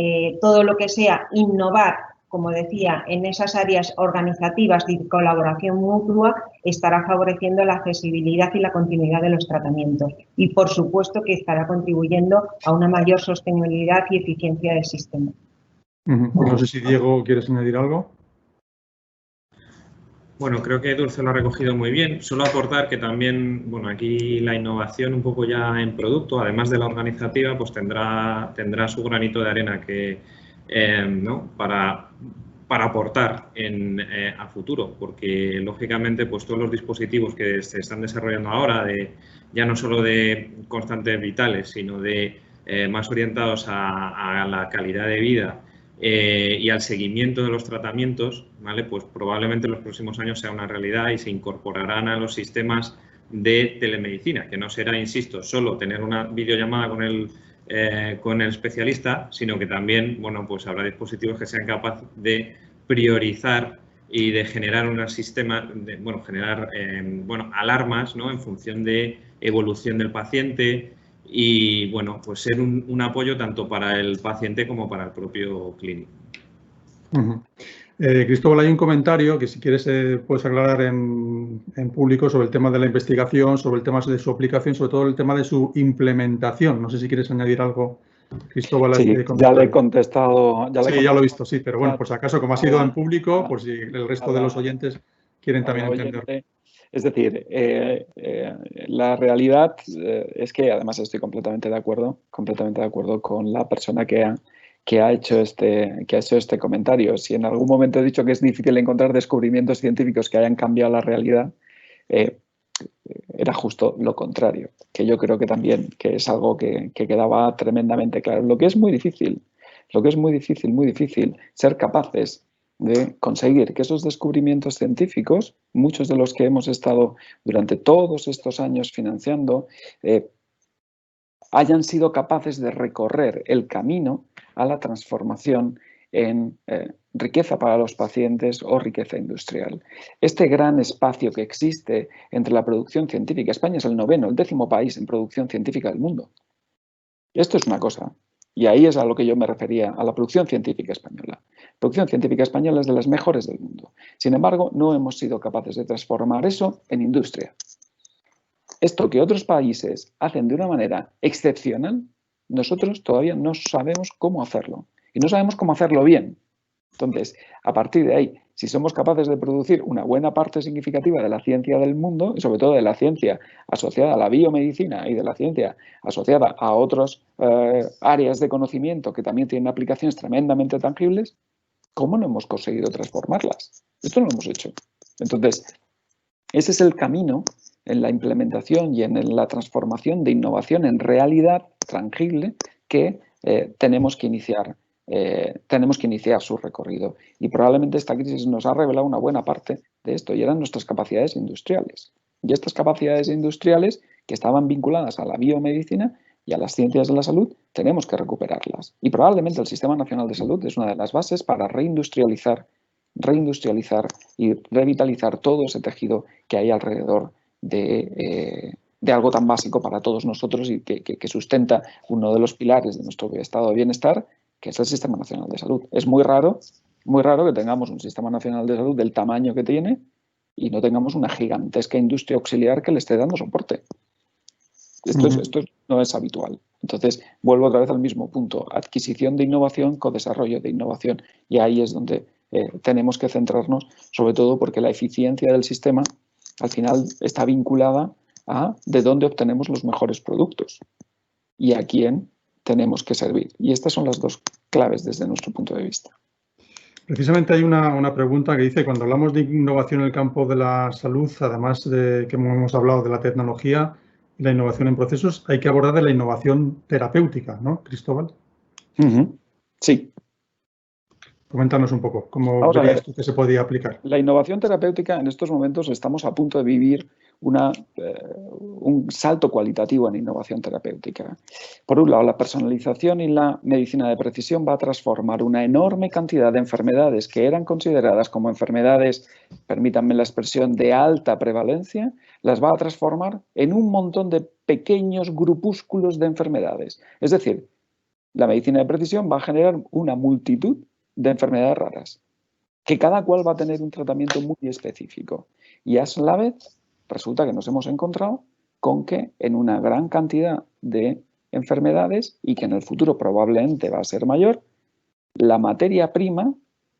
todo lo que sea innovar, como decía, en esas áreas organizativas de colaboración mutua, estará favoreciendo la accesibilidad y la continuidad de los tratamientos. Y, por supuesto, que estará contribuyendo a una mayor sostenibilidad y eficiencia del sistema. No sé si, Diego, ¿quieres añadir algo? Bueno, creo que Dulce lo ha recogido muy bien. Solo aportar que también, bueno, aquí la innovación un poco ya en producto, además de la organizativa, pues tendrá su granito de arena que, ¿no? para aportar a futuro, porque lógicamente pues todos los dispositivos que se están desarrollando ahora, ya no solo de constantes vitales, sino de más orientados a la calidad de vida y al seguimiento de los tratamientos, ¿vale? Pues probablemente en los próximos años sea una realidad y se incorporarán a los sistemas de telemedicina, que no será, insisto, solo tener una videollamada con el especialista, sino que también, bueno, pues habrá dispositivos que sean capaces de priorizar y de generar un sistema, generar alarmas, ¿no? En función de evolución del paciente, y bueno, pues ser un apoyo tanto para el paciente como para el propio clínico. Cristóbal, hay un comentario que si quieres puedes aclarar en público sobre el tema de la investigación, sobre el tema de su aplicación, sobre todo el tema de su implementación. No sé si quieres añadir algo, Cristóbal. Sí, ya le he contestado. Ya lo he visto, sí, pero bueno, por si acaso, como ha sido en público, por si el resto de los oyentes quieren también entender. Es decir, la realidad es que además estoy completamente de acuerdo con la persona que ha hecho este comentario. Si en algún momento he dicho que es difícil encontrar descubrimientos científicos que hayan cambiado la realidad, era justo lo contrario, que yo creo que también que es algo que quedaba tremendamente claro. Lo que es muy difícil, muy difícil, ser capaces de conseguir que esos descubrimientos científicos, muchos de los que hemos estado durante todos estos años financiando, hayan sido capaces de recorrer el camino a la transformación en riqueza para los pacientes o riqueza industrial. Este gran espacio que existe entre la producción científica, España es el 9º, el 10º país en producción científica del mundo. Esto es una cosa, y ahí es a lo que yo me refería, a la producción científica española. La producción científica española es de las mejores del mundo. Sin embargo, no hemos sido capaces de transformar eso en industria. Esto que otros países hacen de una manera excepcional, nosotros todavía no sabemos cómo hacerlo. Y no sabemos cómo hacerlo bien. Entonces, a partir de ahí, si somos capaces de producir una buena parte significativa de la ciencia del mundo, y sobre todo de la ciencia asociada a la biomedicina y de la ciencia asociada a otras áreas de conocimiento que también tienen aplicaciones tremendamente tangibles, ¿cómo no hemos conseguido transformarlas? Esto no lo hemos hecho. Entonces, ese es el camino en la implementación y en la transformación de innovación en realidad tangible que tenemos que iniciar su recorrido. Y probablemente esta crisis nos ha revelado una buena parte de esto, y eran nuestras capacidades industriales. Y estas capacidades industriales que estaban vinculadas a la biomedicina y a las ciencias de la salud, tenemos que recuperarlas. Y probablemente el Sistema Nacional de Salud es una de las bases para reindustrializar y revitalizar todo ese tejido que hay alrededor de algo tan básico para todos nosotros y que sustenta uno de los pilares de nuestro estado de bienestar, que es el Sistema Nacional de Salud. Es muy raro que tengamos un Sistema Nacional de Salud del tamaño que tiene y no tengamos una gigantesca industria auxiliar que le esté dando soporte. Esto no es habitual. Entonces, vuelvo otra vez al mismo punto. Adquisición de innovación, codesarrollo de innovación. Y ahí es donde tenemos que centrarnos, sobre todo porque la eficiencia del sistema al final está vinculada a de dónde obtenemos los mejores productos y a quién tenemos que servir. Y estas son las dos claves desde nuestro punto de vista. Precisamente hay una pregunta que dice, cuando hablamos de innovación en el campo de la salud, además de que hemos hablado de la tecnología y la innovación en procesos, hay que abordar de la innovación terapéutica, ¿no, Cristóbal? Sí. Coméntanos un poco, ¿cómo verías tú que se podía aplicar? La innovación terapéutica, en estos momentos estamos a punto de vivir un salto cualitativo en innovación terapéutica. Por un lado, la personalización y la medicina de precisión va a transformar una enorme cantidad de enfermedades que eran consideradas como enfermedades, permítanme la expresión, de alta prevalencia, las va a transformar en un montón de pequeños grupúsculos de enfermedades. Es decir, la medicina de precisión va a generar una multitud de enfermedades raras, que cada cual va a tener un tratamiento muy específico. Y a la vez resulta que nos hemos encontrado con que en una gran cantidad de enfermedades, y que en el futuro probablemente va a ser mayor, la materia prima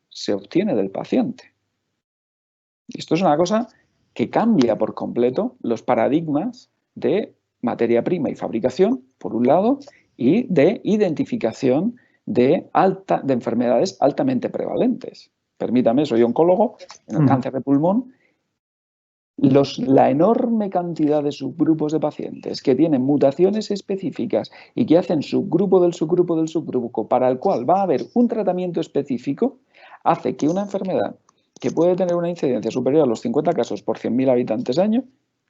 se obtiene del paciente. Esto es una cosa que cambia por completo los paradigmas de materia prima y fabricación, por un lado, y de identificación de enfermedades altamente prevalentes. Permítame, soy oncólogo, en el cáncer de pulmón. La enorme cantidad de subgrupos de pacientes que tienen mutaciones específicas y que hacen subgrupo del subgrupo del subgrupo para el cual va a haber un tratamiento específico, hace que una enfermedad que puede tener una incidencia superior a los 50 casos por 100.000 habitantes año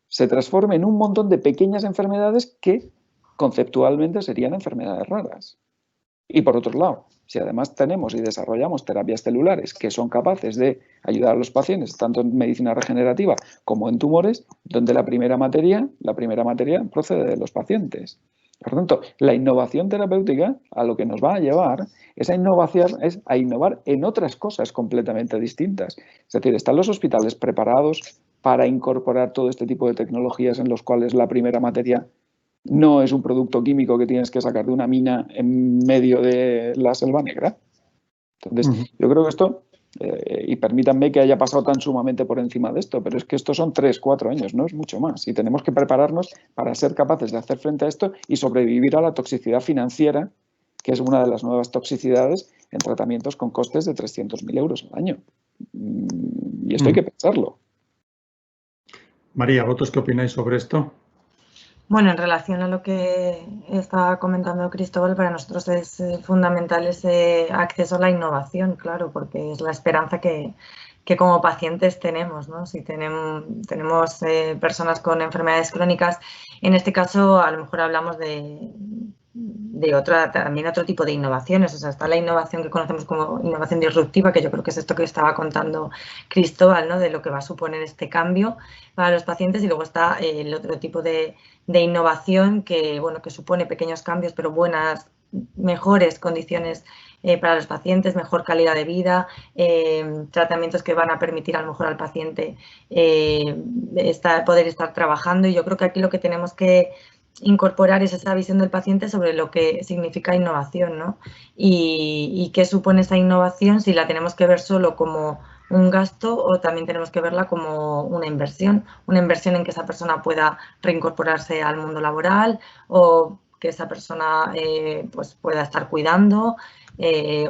se transforme en un montón de pequeñas enfermedades que conceptualmente serían enfermedades raras. Y por otro lado, si además tenemos y desarrollamos terapias celulares que son capaces de ayudar a los pacientes, tanto en medicina regenerativa como en tumores, donde la primera materia procede de los pacientes. Por lo tanto, la innovación terapéutica a lo que nos va a llevar es a innovar en otras cosas completamente distintas. Es decir, ¿están los hospitales preparados para incorporar todo este tipo de tecnologías en los cuales la primera materia no es un producto químico que tienes que sacar de una mina en medio de la selva negra? Entonces, yo creo que esto, y permítanme que haya pasado tan sumamente por encima de esto, pero es que estos son 3, 4 años, no es mucho más. Y tenemos que prepararnos para ser capaces de hacer frente a esto y sobrevivir a la toxicidad financiera, que es una de las nuevas toxicidades en tratamientos con costes de 300.000 euros al año. Y esto hay que pensarlo. María, ¿vosotros qué opináis sobre esto? Bueno, en relación a lo que estaba comentando Cristóbal, para nosotros es fundamental ese acceso a la innovación, claro, porque es la esperanza que como pacientes tenemos, ¿no? Si tenemos personas con enfermedades crónicas, en este caso a lo mejor hablamos de también otro tipo de innovaciones. O sea, está la innovación que conocemos como innovación disruptiva, que yo creo que es esto que estaba contando Cristóbal, ¿no? De lo que va a suponer este cambio para los pacientes, y luego está el otro tipo de innovación que, bueno, que supone pequeños cambios, pero mejores condiciones para los pacientes, mejor calidad de vida, tratamientos que van a permitir a lo mejor al paciente poder estar trabajando. Y yo creo que aquí lo que tenemos que incorporar es esa visión del paciente sobre lo que significa innovación, ¿no? Y qué supone esa innovación, si la tenemos que ver solo como un gasto o también tenemos que verla como una inversión en que esa persona pueda reincorporarse al mundo laboral o que esa persona pues pueda estar cuidando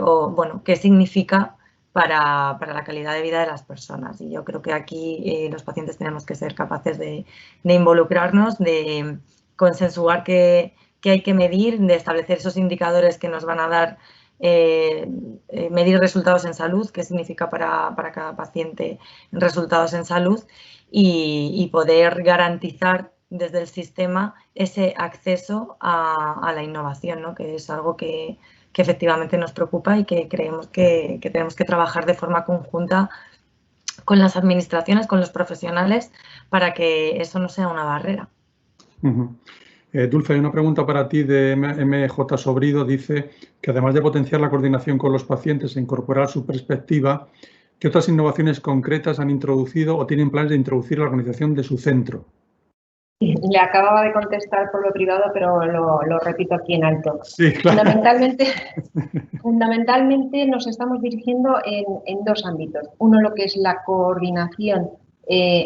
o, bueno, qué significa para la calidad de vida de las personas. Y yo creo que aquí los pacientes tenemos que ser capaces de involucrarnos, de consensuar qué hay que medir, de establecer esos indicadores que nos van a dar medir resultados en salud, qué significa para cada paciente resultados en salud, y poder garantizar desde el sistema ese acceso a la innovación, ¿no? Que es algo que efectivamente nos preocupa y que creemos que tenemos que trabajar de forma conjunta con las administraciones, con los profesionales, para que eso no sea una barrera. Dulce, hay una pregunta para ti de MJ Sobrido. Dice que además de potenciar la coordinación con los pacientes e incorporar su perspectiva, ¿qué otras innovaciones concretas han introducido o tienen planes de introducir la organización de su centro? Le acababa de contestar por lo privado, pero lo repito aquí en alto. Sí, claro. Fundamentalmente nos estamos dirigiendo en 2 ámbitos. Uno, lo que es la coordinación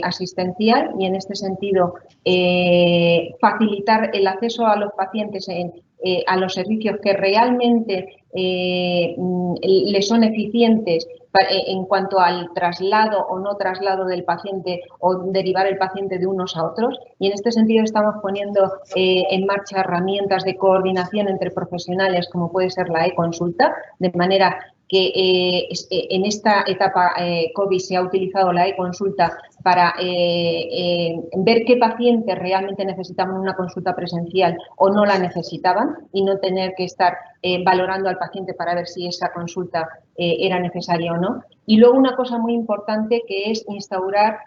asistencial, y en este sentido facilitar el acceso a los pacientes a los servicios que realmente les son eficientes en cuanto al traslado o no traslado del paciente o derivar el paciente de unos a otros, y en este sentido estamos poniendo en marcha herramientas de coordinación entre profesionales como puede ser la e-consulta, de manera que en esta etapa COVID se ha utilizado la e-consulta para ver qué pacientes realmente necesitaban una consulta presencial o no la necesitaban y no tener que estar valorando al paciente para ver si esa consulta era necesaria o no. Y luego una cosa muy importante que es instaurar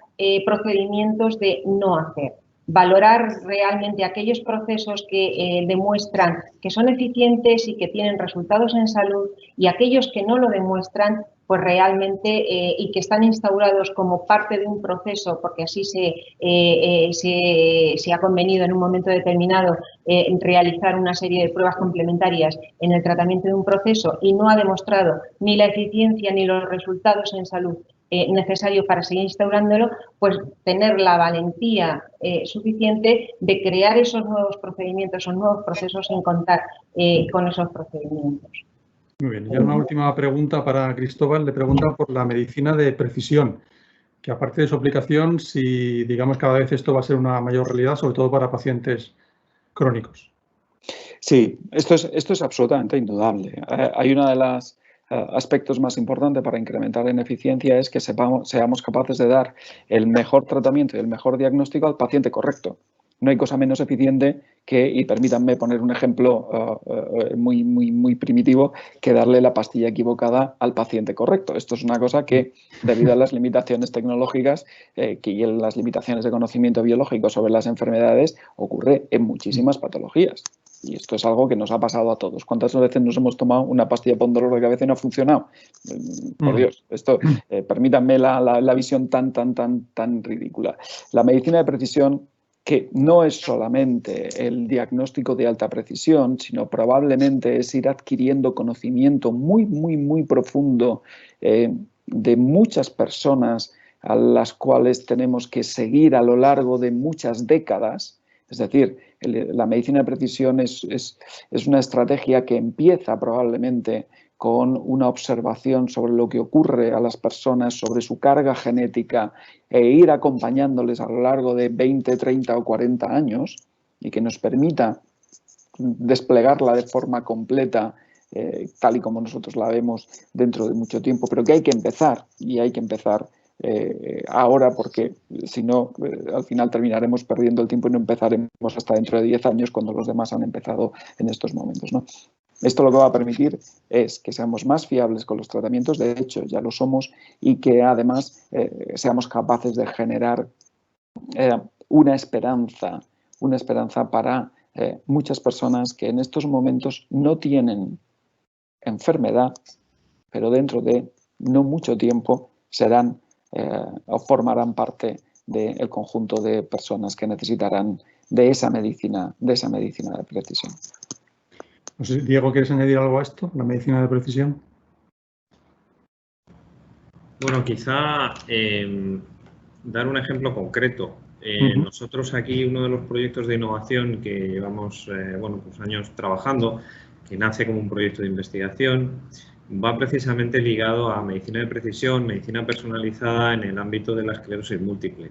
procedimientos de no hacer. Valorar realmente aquellos procesos que demuestran que son eficientes y que tienen resultados en salud, y aquellos que no lo demuestran, pues realmente y que están instaurados como parte de un proceso, porque así se ha convenido en un momento determinado realizar una serie de pruebas complementarias en el tratamiento de un proceso y no ha demostrado ni la eficiencia ni los resultados en salud necesario para seguir instaurándolo, pues tener la valentía suficiente de crear esos nuevos procedimientos, esos nuevos procesos sin contar con esos procedimientos. Muy bien, ya una última pregunta para Cristóbal. Le pregunta por la medicina de precisión, que aparte de su aplicación, si digamos cada vez esto va a ser una mayor realidad, sobre todo para pacientes crónicos. Sí, esto es absolutamente indudable. Hay uno de los aspectos más importantes para incrementar en eficiencia es que seamos capaces de dar el mejor tratamiento y el mejor diagnóstico al paciente correcto. No hay cosa menos eficiente que, y permítanme poner un ejemplo muy primitivo, que darle la pastilla equivocada al paciente correcto. Esto es una cosa que, debido a las limitaciones tecnológicas y en las limitaciones de conocimiento biológico sobre las enfermedades, ocurre en muchísimas patologías. Y esto es algo que nos ha pasado a todos. ¿Cuántas veces nos hemos tomado una pastilla para un dolor de cabeza y no ha funcionado? Por Dios, esto, permítanme la visión tan ridícula. La medicina de precisión, que no es solamente el diagnóstico de alta precisión, sino probablemente es ir adquiriendo conocimiento muy profundo de muchas personas a las cuales tenemos que seguir a lo largo de muchas décadas. Es decir, la medicina de precisión es una estrategia que empieza probablemente con una observación sobre lo que ocurre a las personas, sobre su carga genética, e ir acompañándoles a lo largo de 20, 30 o 40 años y que nos permita desplegarla de forma completa, tal y como nosotros la vemos dentro de mucho tiempo, pero que hay que empezar, y hay que empezar ahora, porque si no, al final terminaremos perdiendo el tiempo y no empezaremos hasta dentro de 10 años cuando los demás han empezado en estos momentos, ¿no? Esto lo que va a permitir es que seamos más fiables con los tratamientos, de hecho ya lo somos, y que además seamos capaces de generar una esperanza para muchas personas que en estos momentos no tienen enfermedad, pero dentro de no mucho tiempo serán o formarán parte del conjunto de personas que necesitarán de esa medicina de precisión. No sé, Diego, ¿quieres añadir algo a esto, la medicina de precisión? Bueno, quizá dar un ejemplo concreto. Nosotros aquí, uno de los proyectos de innovación que llevamos pues años trabajando, que nace como un proyecto de investigación, va precisamente ligado a medicina de precisión, medicina personalizada en el ámbito de la esclerosis múltiple.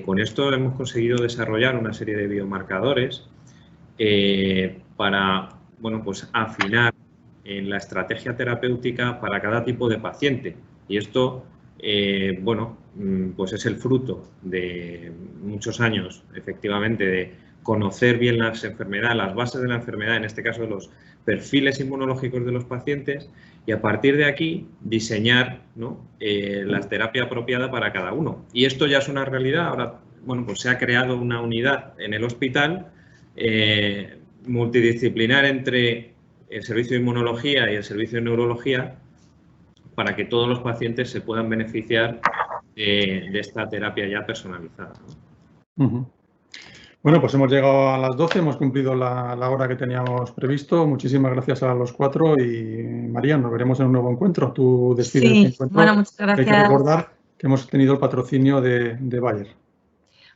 Con esto hemos conseguido desarrollar una serie de biomarcadores para pues afinar en la estrategia terapéutica para cada tipo de paciente. Y esto pues es el fruto de muchos años, efectivamente, de conocer bien las enfermedades, las bases de la enfermedad, en este caso los perfiles inmunológicos de los pacientes, y a partir de aquí diseñar, ¿no?, la terapia apropiada para cada uno. Y esto ya es una realidad. Ahora, pues se ha creado una unidad en el hospital multidisciplinar entre el servicio de inmunología y el servicio de neurología, para que todos los pacientes se puedan beneficiar de esta terapia ya personalizada, ¿no? Bueno, pues hemos llegado a las 12, hemos cumplido la hora que teníamos previsto. Muchísimas gracias a los cuatro y, María, nos veremos en un nuevo encuentro. Tú despides el encuentro. Bueno, muchas gracias. Hay que recordar que hemos tenido el patrocinio de Bayer.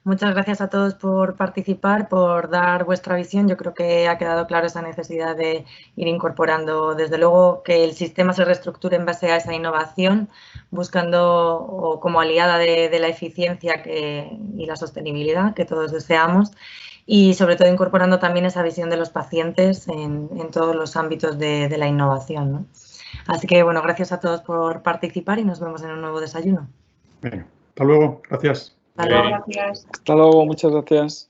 Muchas gracias a todos por participar, por dar vuestra visión. Yo creo que ha quedado claro esa necesidad de ir incorporando, desde luego, que el sistema se reestructure en base a esa innovación, buscando o como aliada de la eficiencia y la sostenibilidad que todos deseamos, y sobre todo incorporando también esa visión de los pacientes en todos los ámbitos de la innovación, ¿no? Así que, bueno, gracias a todos por participar y nos vemos en un nuevo desayuno. Venga, hasta luego. Gracias. Hasta luego, gracias. Hasta luego, muchas gracias.